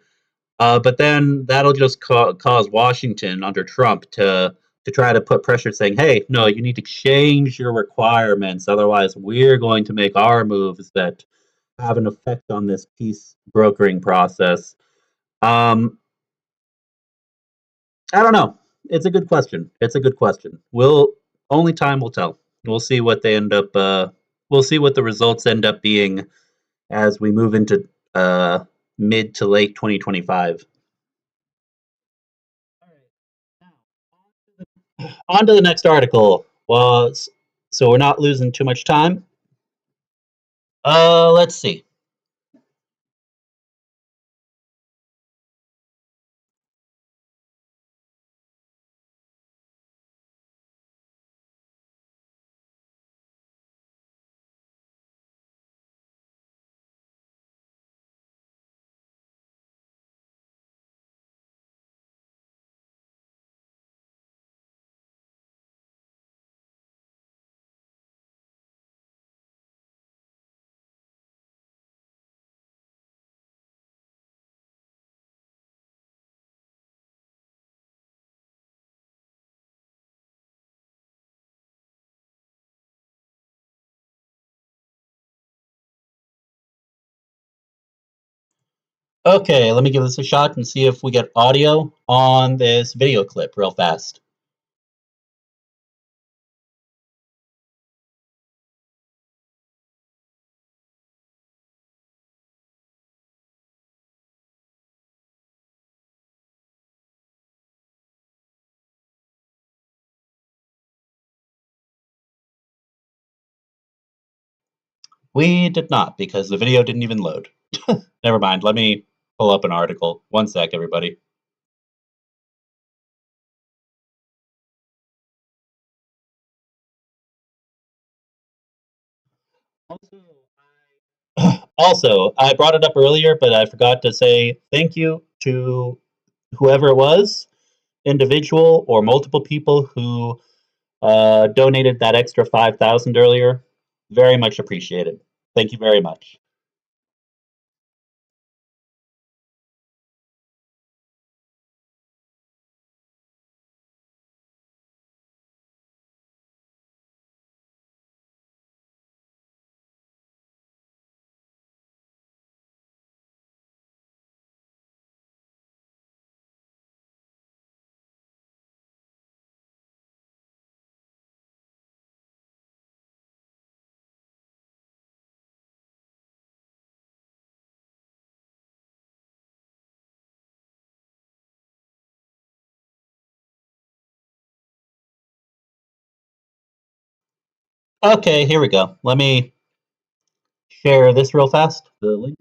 A: but then that'll just cause Washington under Trump to try to put pressure, saying, "Hey, no, you need to change your requirements. Otherwise, we're going to make our moves that have an effect on this peace brokering process." Um, I don't know. It's a good question. It's a good question. We'll only time will tell. We'll see what they end up. We'll see what the results end up being as we move into mid to late 2025. On to the next article. Well, so we're not losing too much time. Let's see. Okay, let me give this a shot and see if we get audio on this video clip real fast. We did not because the video didn't even load. Never mind. Let me pull up an article. One sec, everybody. Also, I brought it up earlier, but I forgot to say thank you to whoever it was, individual or multiple people who donated that extra 5,000 earlier. Very much appreciated. Thank you very much. Okay, here we go. Let me share this real fast. The link.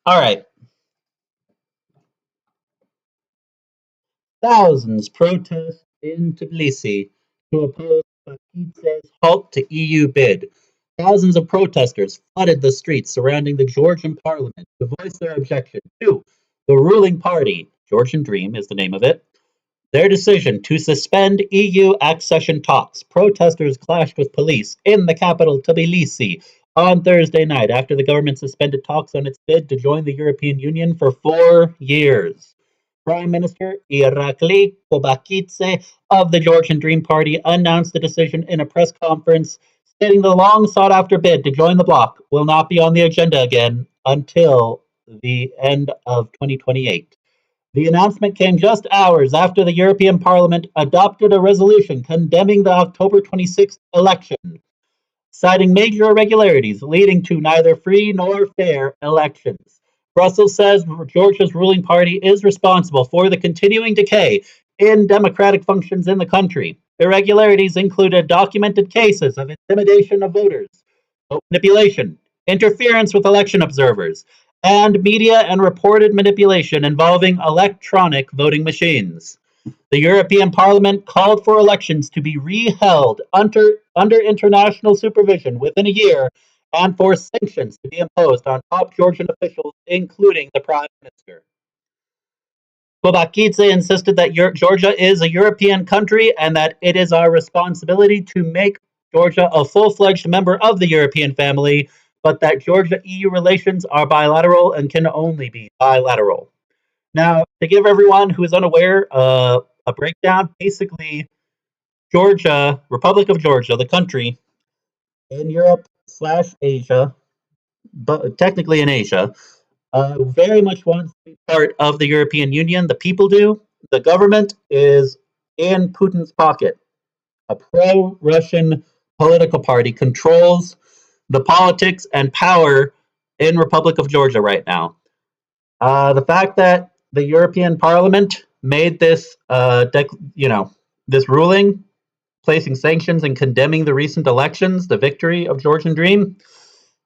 A: All right. Thousands protest in Tbilisi to oppose Bakitse's halt to EU bid. Thousands of protesters flooded the streets surrounding the Georgian parliament to voice their objection to the ruling party, Georgian Dream is the name of it, Their decision to suspend EU accession talks. Protesters clashed with police in the capital, Tbilisi, on Thursday night after the government suspended talks on its bid to join the European Union for 4 years. Prime Minister Irakli Kobakidze of the Georgian Dream Party announced the decision in a press conference, stating the long sought after bid to join the bloc will not be on the agenda again until the end of 2028. The announcement came just hours after the European Parliament adopted a resolution condemning the October 26th election, citing major irregularities leading to neither free nor fair elections. Brussels says Georgia's ruling party is responsible for the continuing decay in democratic functions in the country. Irregularities included documented cases of intimidation of voters, vote manipulation, interference with election observers, and media and reported manipulation involving electronic voting machines. The European Parliament called for elections to be re-held under international supervision within a year and for sanctions to be imposed on top Georgian officials, including the Prime Minister. Kobakidze insisted that Georgia is a European country and that it is our responsibility to make Georgia a full-fledged member of the European family, but that Georgia-EU relations are bilateral and can only be bilateral. Now, to give everyone who is unaware a breakdown, basically, Georgia, Republic of Georgia, the country in Europe slash Asia, but technically in Asia, very much wants to be part of the European Union. The people do. The government is in Putin's pocket. A pro-Russian political party controls the politics and power in Republic of Georgia right now. The fact that the European Parliament made this, this ruling, placing sanctions and condemning the recent elections, the victory of Georgian Dream,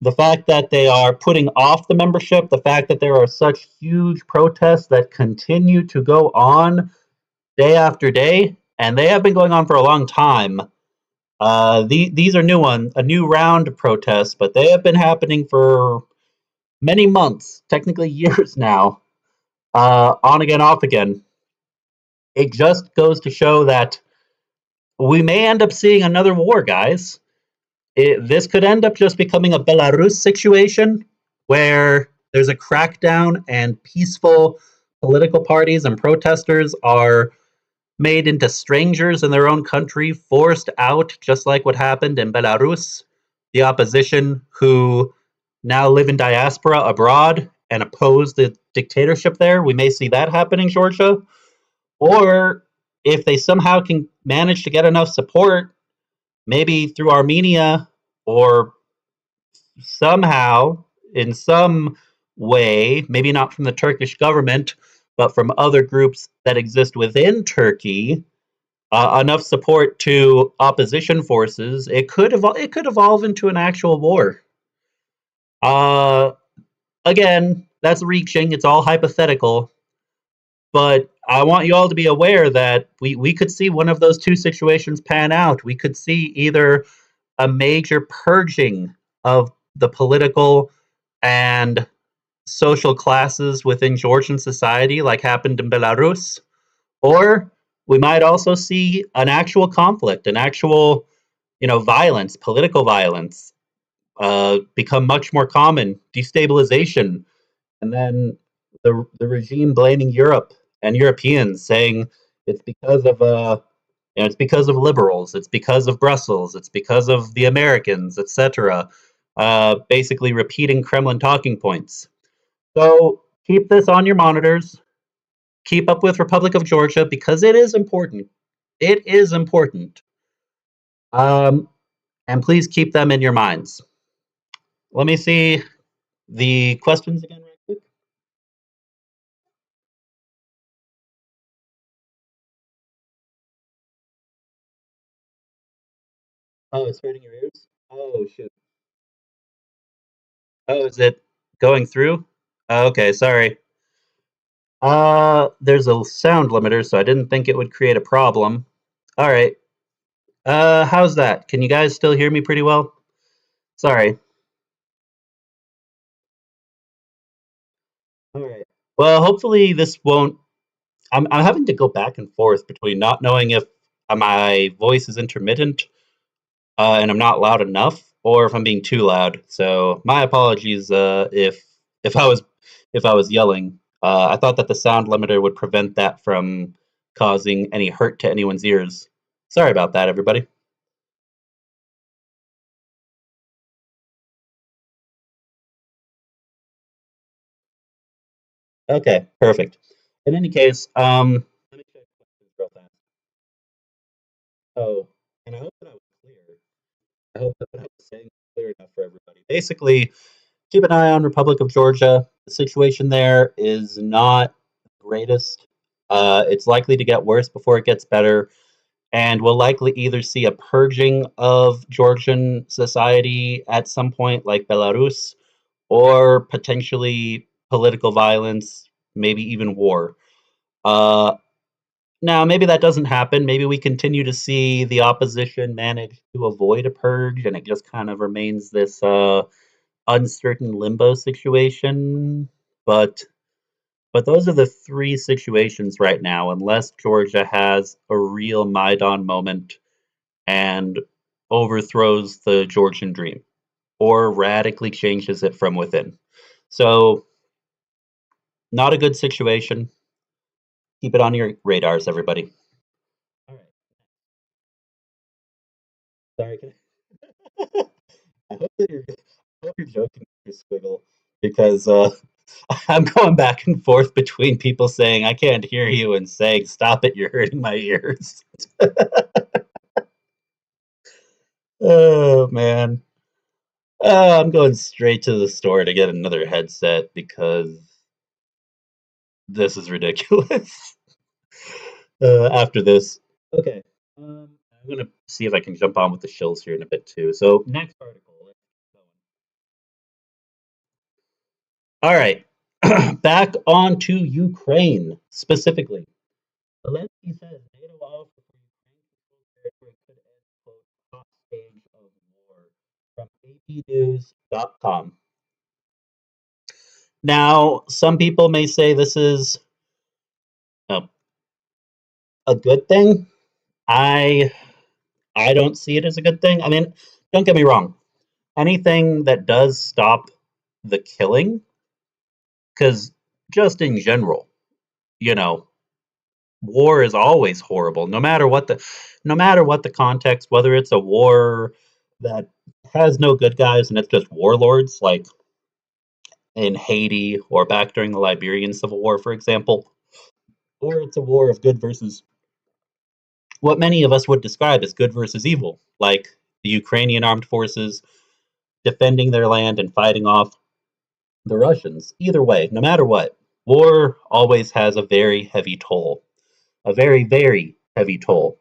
A: the fact that they are putting off the membership, the fact that there are such huge protests that continue to go on day after day, and they have been going on for a long time. These are a new round of protests, but they have been happening for many months, technically years now, on again, off again. It just goes to show that we may end up seeing another war, guys. This could end up just becoming a Belarus situation where there's a crackdown and peaceful political parties and protesters are made into strangers in their own country, forced out, just like what happened in Belarus. The opposition who now live in diaspora abroad and oppose the dictatorship there. We may see that happen in Georgia. Or if they somehow can manage to get enough support, maybe through Armenia or somehow, in some way, maybe not from the Turkish government, but from other groups that exist within Turkey, enough support to opposition forces, it could evolve into an actual war. Uh, Again, that's reaching. It's all hypothetical. But I want you all to be aware that we could see one of those two situations pan out. We could see either a major purging of the political and social classes within Georgian society, like happened in Belarus, or we might also see an actual conflict, an actual, violence, political violence, become much more common, destabilization, and then the regime blaming Europe and Europeans, saying it's because of it's because of liberals, it's because of Brussels, it's because of the Americans, etc. Basically repeating Kremlin talking points. So keep this on your monitors. Keep up with Republic of Georgia because it is important. It is important. Um, and please keep them in your minds. Let me see the questions again, right quick. Oh, it's hurting your ears? Oh, shoot. Oh, is it going through? Oh, okay, sorry. There's a sound limiter, so I didn't think it would create a problem. All right. How's that? Can you guys still hear me pretty well? Sorry. All right. Well, hopefully this won't I'm having to go back and forth between not knowing if my voice is intermittent and I'm not loud enough, or if I'm being too loud. So my apologies if I was yelling. I thought that the sound limiter would prevent that from causing any hurt to anyone's ears. Sorry about that, everybody. Okay, perfect. In any case, let me check questions real fast. Oh, and I hope that I was clear. I hope that what I was saying was clear enough for everybody. Basically, keep an eye on Republic of Georgia. The situation there is not the greatest. It's likely to get worse before it gets better, and we'll likely either see a purging of Georgian society at some point, like Belarus, or potentially political violence, maybe even war. Uh, Now, maybe that doesn't happen. Maybe we continue to see the opposition manage to avoid a purge, and it just kind of remains this uncertain limbo situation. But those are the three situations right now, unless Georgia has a real Maidan moment and overthrows the Georgian dream or radically changes it from within. So, not a good situation. Keep it on your radars, everybody. All right. Sorry. I hope that I hope you're joking, Mr. Squiggle, because I'm going back and forth between people saying I can't hear you and saying stop it, you're hurting my ears. Oh man. I'm going straight to the store to get another headset because this is ridiculous. After this. Okay. I'm gonna see if I can jump on with the shills here in a bit too. So next article. Let's keep going. All right. Back on to Ukraine specifically. Zelensky says NATO offer for Ukraine territory could end, quote, hot stage of war from apnews.com. Now, some people may say this is uh, a good thing. I I don't see it as a good thing. I mean, don't get me wrong. Anything that does stop the killing, because just in general, you know, war is always horrible, no matter what the context, whether it's a war that has no good guys and it's just warlords, like in Haiti or back during the Liberian Civil War, for example, or it's a war of good versus what many of us would describe as good versus evil, like the Ukrainian armed forces defending their land and fighting off the Russians. Either way, no matter what, war always has a very heavy toll, a very, very heavy toll.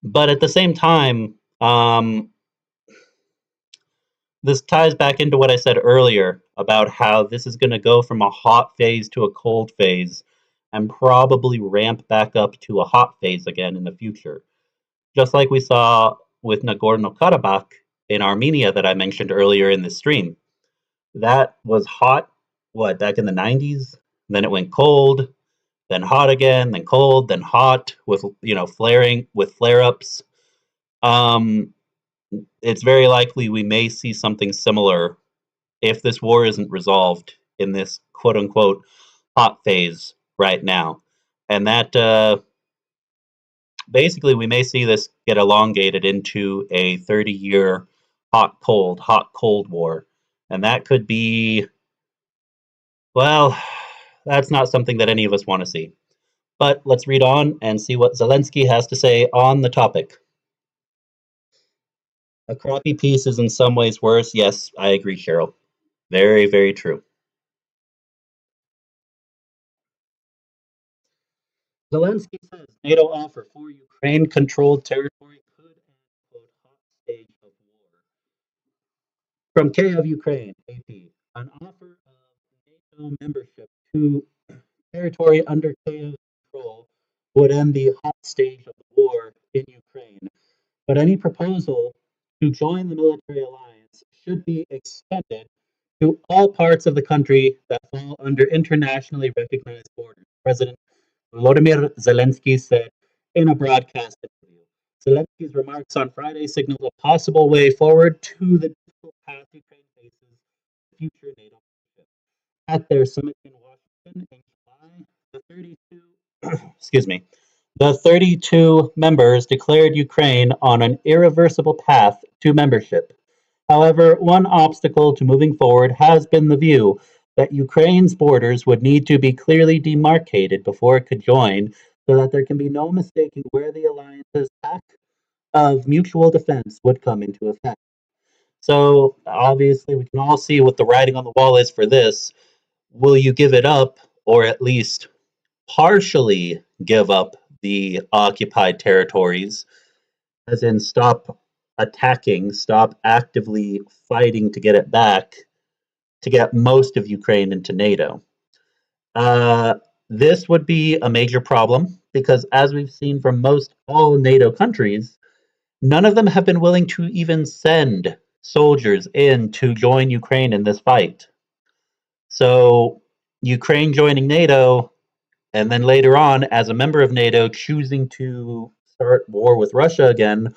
A: But at the same time, this ties back into what I said earlier about how this is going to go from a hot phase to a cold phase and probably ramp back up to a hot phase again in the future. Just like we saw with Nagorno Karabakh in Armenia that I mentioned earlier in the stream. That was hot, what, back in the 90s? Then it went cold, then hot again, then cold, then hot with, flaring, with flare ups. Um, it's very likely we may see something similar if this war isn't resolved in this quote unquote hot phase right now. And that basically we may see this get elongated into a 30-year hot, cold war. And that could be, well, that's not something that any of us want to see. But let's read on and see what Zelensky has to say on the topic. A crappy piece is in some ways worse. Yes, I agree, Cheryl. Very, very true. Zelensky says NATO offer for Ukraine controlled territory could end, quote, hot stage of war. From Kiev, Ukraine, AP. An offer of NATO membership to territory under Kiev's control would end the hot stage of the war in Ukraine. But any proposal to join the military alliance should be extended to all parts of the country that fall under internationally recognized borders. President Volodymyr Zelensky said in a broadcast interview. Zelensky's remarks on Friday signaled a possible way forward to the difficult path Ukraine faces future NATO membership. At their summit in Washington in July, the 32 excuse me, the 32 members declared Ukraine on an irreversible path to membership. However, one obstacle to moving forward has been the view that Ukraine's borders would need to be clearly demarcated before it could join, so that there can be no mistaking where the alliance's act of mutual defense would come into effect. So, obviously, we can all see what the writing on the wall is for this. Will you give it up, or at least partially give up the occupied territories, as in stop attacking, stop actively fighting to get it back, to get most of Ukraine into NATO? Uh, this would be a major problem because, as we've seen from most all NATO countries, none of them have been willing to even send soldiers in to join Ukraine in this fight. So, Ukraine joining NATO, and then later on, as a member of NATO, choosing to start war with Russia again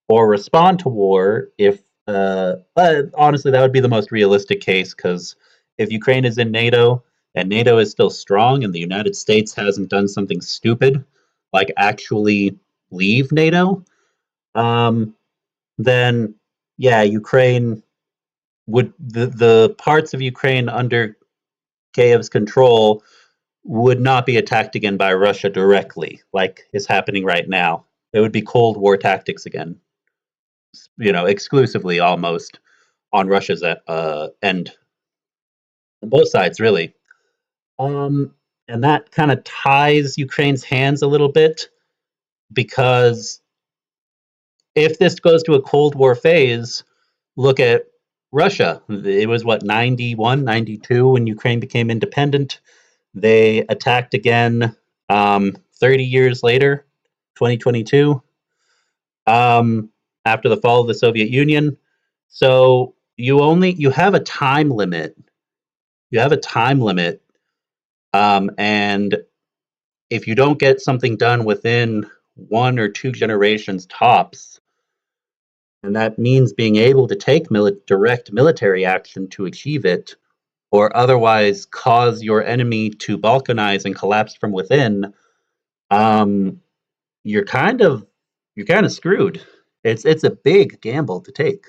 A: or respond to war, if honestly, that would be the most realistic case because if Ukraine is in NATO and NATO is still strong and the United States hasn't done something stupid like actually leave NATO, um, then yeah, Ukraine would the parts of Ukraine under Kiev's control would not be attacked again by Russia directly, like is happening right now. It would be Cold War tactics again, exclusively almost on Russia's end, on both sides, really. Um, and that kind of ties Ukraine's hands a little bit because if this goes to a Cold War phase, look at Russia. It was what, 91, 92 when Ukraine became independent. They attacked again 30 years later, 2022, after the fall of the Soviet Union. So you have a time limit. You have a time limit, and if you don't get something done within 1 or 2 generations tops, and that means being able to take direct military action to achieve it, or otherwise cause your enemy to balkanize and collapse from within, um, you're kind of screwed. It's a big gamble to take.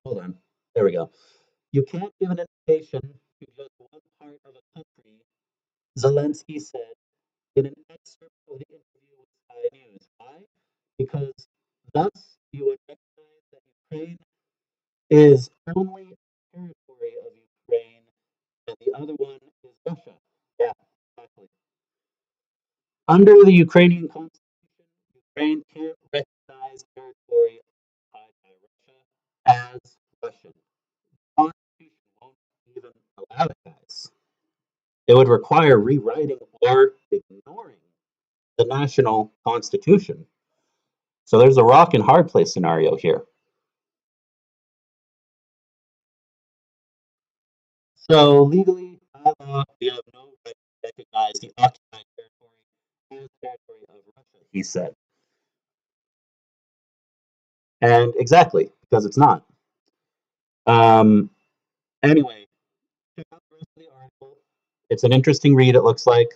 A: Hold on. There we go. You can't give an invitation to just one part of a country, Zelensky said in an excerpt of the interview with Sky News. Why? Because thus you would recognize that Ukraine is only a territory of Ukraine and the other one is Russia. Yeah, exactly. Under the Ukrainian constitution, Ukraine can't recognize territory occupied by Russia as Russian. The constitution won't even allow it, guys. It would require rewriting or ignoring the national constitution. So there's a rock and hard place scenario here. So legally, by law, we have no right to recognize the occupied territory as territory of Russia, he said. And exactly, because it's not. Um, anyway, check out the rest of the article. It's an interesting read, it looks like.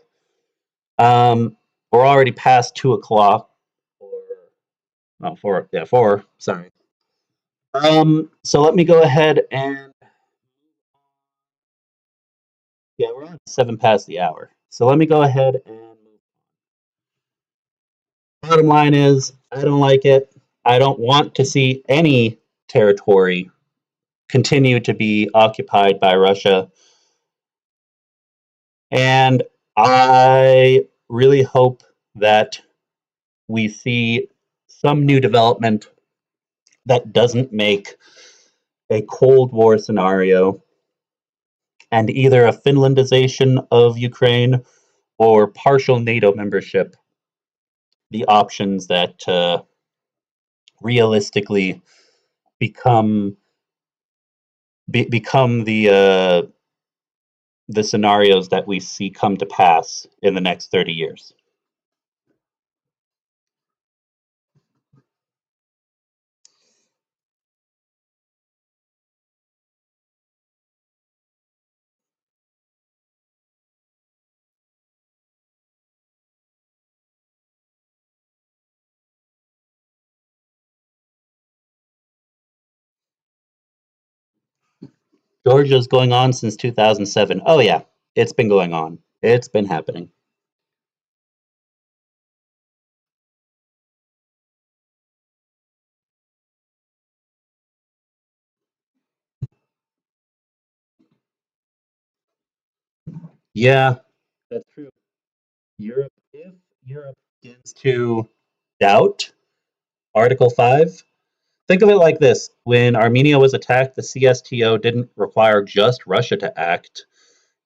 A: We're already past 2 o'clock. Or, oh, 4, yeah, 4, sorry. So let me go ahead and, yeah, we're on 7 past the hour. So let me go ahead and move. Bottom line is, I don't like it. I don't want to see any territory continue to be occupied by Russia. And I really hope that we see some new development that doesn't make a Cold War scenario and either a Finlandization of Ukraine or partial NATO membership the options that realistically become become the scenarios that we see come to pass in the next 30 years. Georgia's going on since 2007. Oh, yeah, it's been going on. It's been happening. Yeah, that's true. If Europe begins to doubt Article 5, think of it like this. When Armenia was attacked, the CSTO didn't require just Russia to act.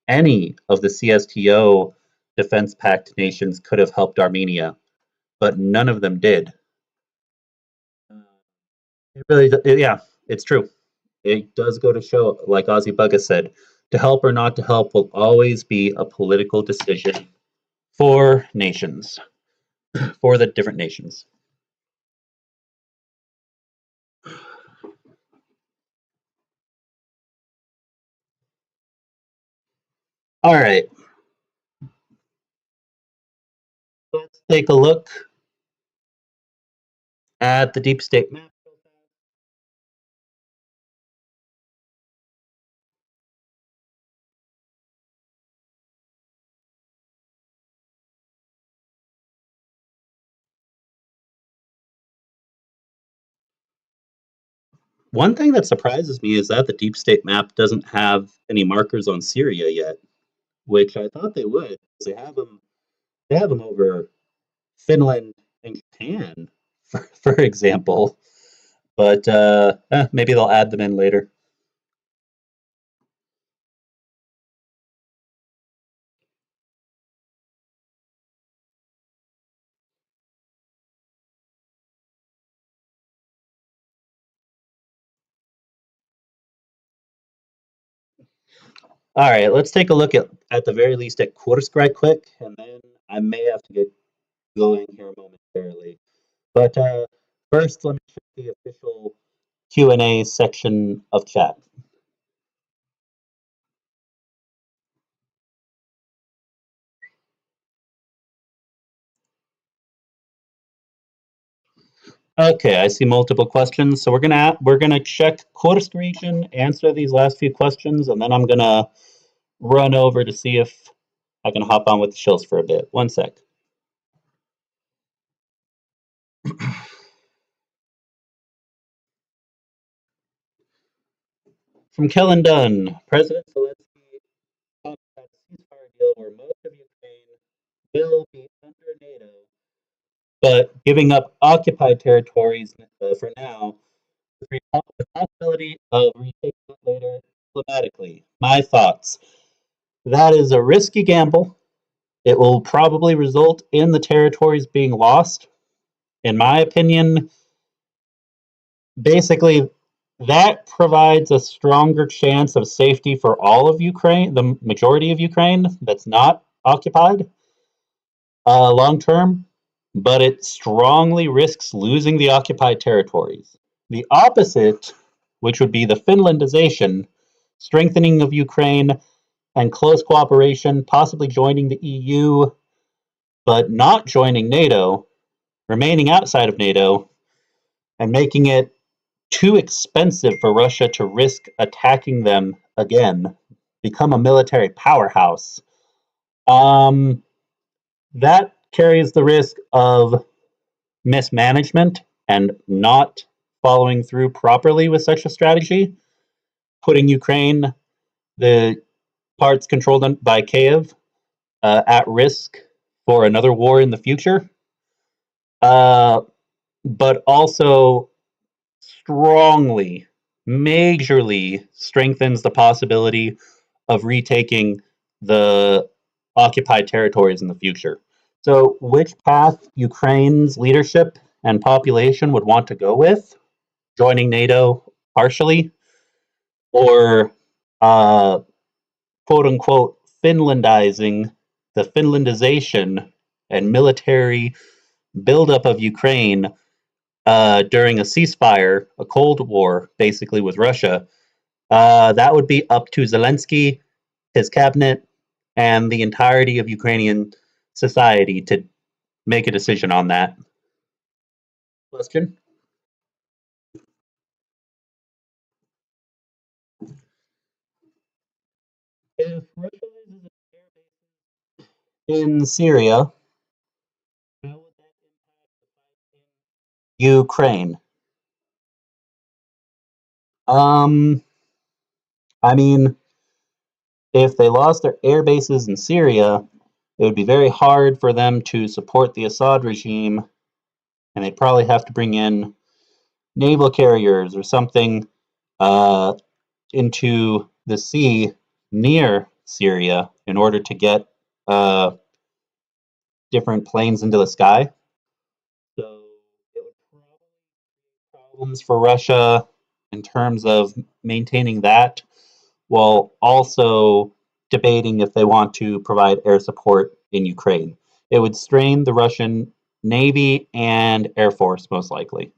A: Any of the CSTO defense pact nations could have helped Armenia, but none of them did. It really, yeah, it's true. It does go to show, like Ozzy Bugga said, to help or not to help will always be a political decision for nations, for the different nations. All right, let's take a look at the deep state map. One thing that surprises me is that the deep state map doesn't have any markers on Syria yet, which I thought they would. They have them. They have them over Finland and Japan, for example. But maybe they'll add them in later. All right, let's take a look at the very least at Kursk right quick, and then I may have to get going here momentarily. But first, let me check the official Q&A section of chat. Okay, I see multiple questions, so we're gonna check Kursk region, answer these last few questions, and then I'm gonna run over to see if I can hop on with the shills for a bit. One sec. From Kellen Dunn, President Zelensky talked about a ceasefire deal where most of Ukraine will be under NATO, but giving up occupied territories for now, with the possibility of retaking it later diplomatically. My thoughts. That is a risky gamble. It will probably result in the territories being lost. In my opinion, basically, that provides a stronger chance of safety for all of Ukraine, the majority of Ukraine that's not occupied long term, but it strongly risks losing the occupied territories. The opposite, which would be the Finlandization, strengthening of Ukraine, and close cooperation, possibly joining the EU, but not joining NATO, remaining outside of NATO, and making it too expensive for Russia to risk attacking them again, become a military powerhouse. That carries the risk of mismanagement and not following through properly with such a strategy, putting Ukraine, the parts controlled by Kiev, at risk for another war in the future, but also strongly, majorly strengthens the possibility of retaking the occupied territories in the future. So, which path Ukraine's leadership and population would want to go with? Joining NATO partially, or quote unquote Finlandizing, the Finlandization and military buildup of Ukraine during a ceasefire, a Cold War, basically with Russia, that would be up to Zelensky, his cabinet, and the entirety of Ukrainian society to make a decision on that. Question? If Russia loses its air base in Syria, how would that impact the fight in Ukraine? Um, I mean, if they lost their air bases in Syria, it would be very hard for them to support the Assad regime, and they'd probably have to bring in naval carriers or something uh, into the sea near Syria in order to get uh, different planes into the sky. So it would probably problems for Russia in terms of maintaining that, while also debating if they want to provide air support in Ukraine. It would strain the Russian Navy and Air Force, most likely.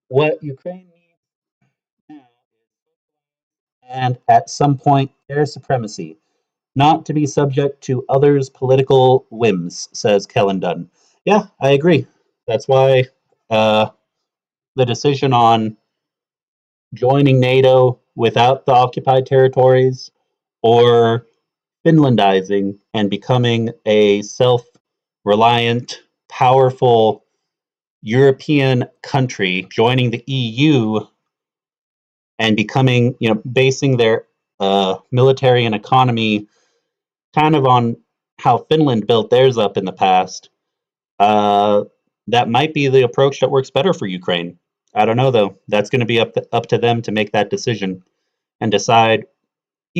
A: What Ukraine needs now and at some point air supremacy, not to be subject to others' political whims, says Kellen Dunn. Yeah, I agree. That's why uh, the decision on joining NATO without the occupied territories or Finlandizing and becoming a self reliant, powerful European country, joining the EU and becoming, basing their military and economy kind of on how Finland built theirs up in the past, uh, that might be the approach that works better for Ukraine. I don't know though. That's going to be up to them to make that decision and decide.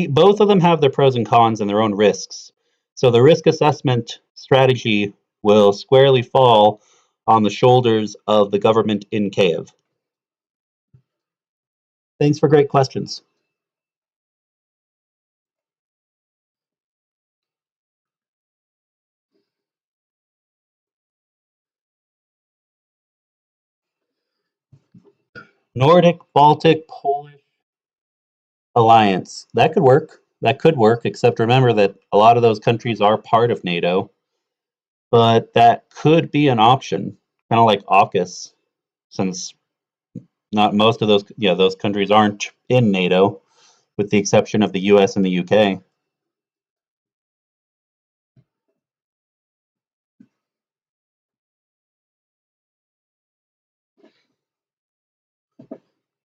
A: Both of them have their pros and cons and their own risks. So the risk assessment strategy will squarely fall on the shoulders of the government in Kiev. Thanks for great questions. Nordic, Baltic, Polish alliance. That could work. That could work, except remember that a lot of those countries are part of NATO, but that could be an option, kind of like AUKUS, since not most of those countries aren't in NATO, with the exception of the US and the UK.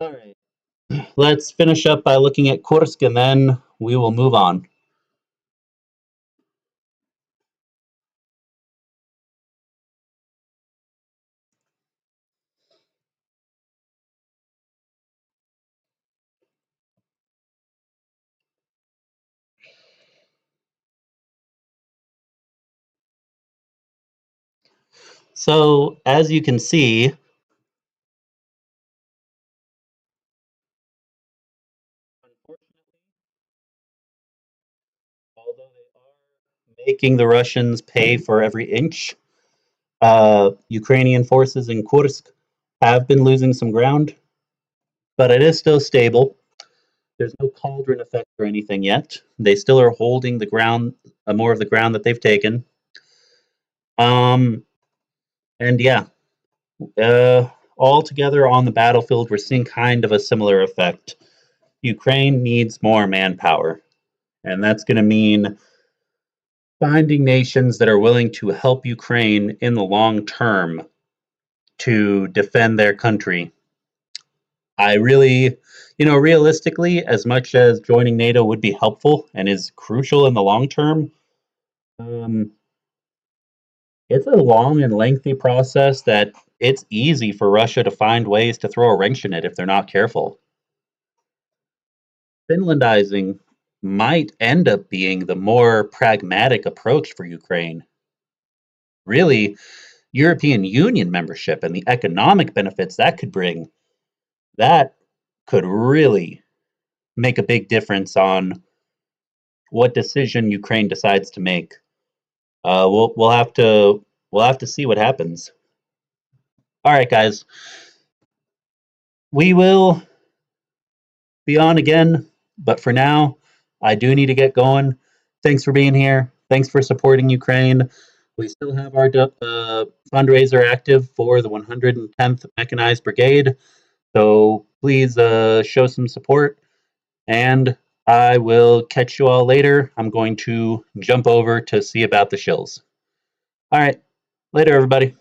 A: All right. Let's finish up by looking at Kursk and then we will move on. So, as you can see, unfortunately, although they are making the Russians pay for every inch, Ukrainian forces in Kursk have been losing some ground, but it is still stable. There's no cauldron effect or anything yet. They still are holding the ground, more of the ground that they've taken. Um, and yeah, uh, all together on the battlefield, we're seeing kind of a similar effect. Ukraine needs more manpower, and that's going to mean finding nations that are willing to help Ukraine in the long term to defend their country. I really, realistically, as much as joining NATO would be helpful and is crucial in the long term, um, it's a long and lengthy process that it's easy for Russia to find ways to throw a wrench in it if they're not careful. Finlandizing might end up being the more pragmatic approach for Ukraine. Really, European Union membership and the economic benefits that could bring, that could really make a big difference on what decision Ukraine decides to make. We'll have to see what happens. All right, guys, we will be on again, but for now, I do need to get going. Thanks for being here. Thanks for supporting Ukraine. We still have our fundraiser active for the 110th Mechanized Brigade, so please show some support, and I will catch you all later. I'm going to jump over to see about the shills. All right, later, everybody.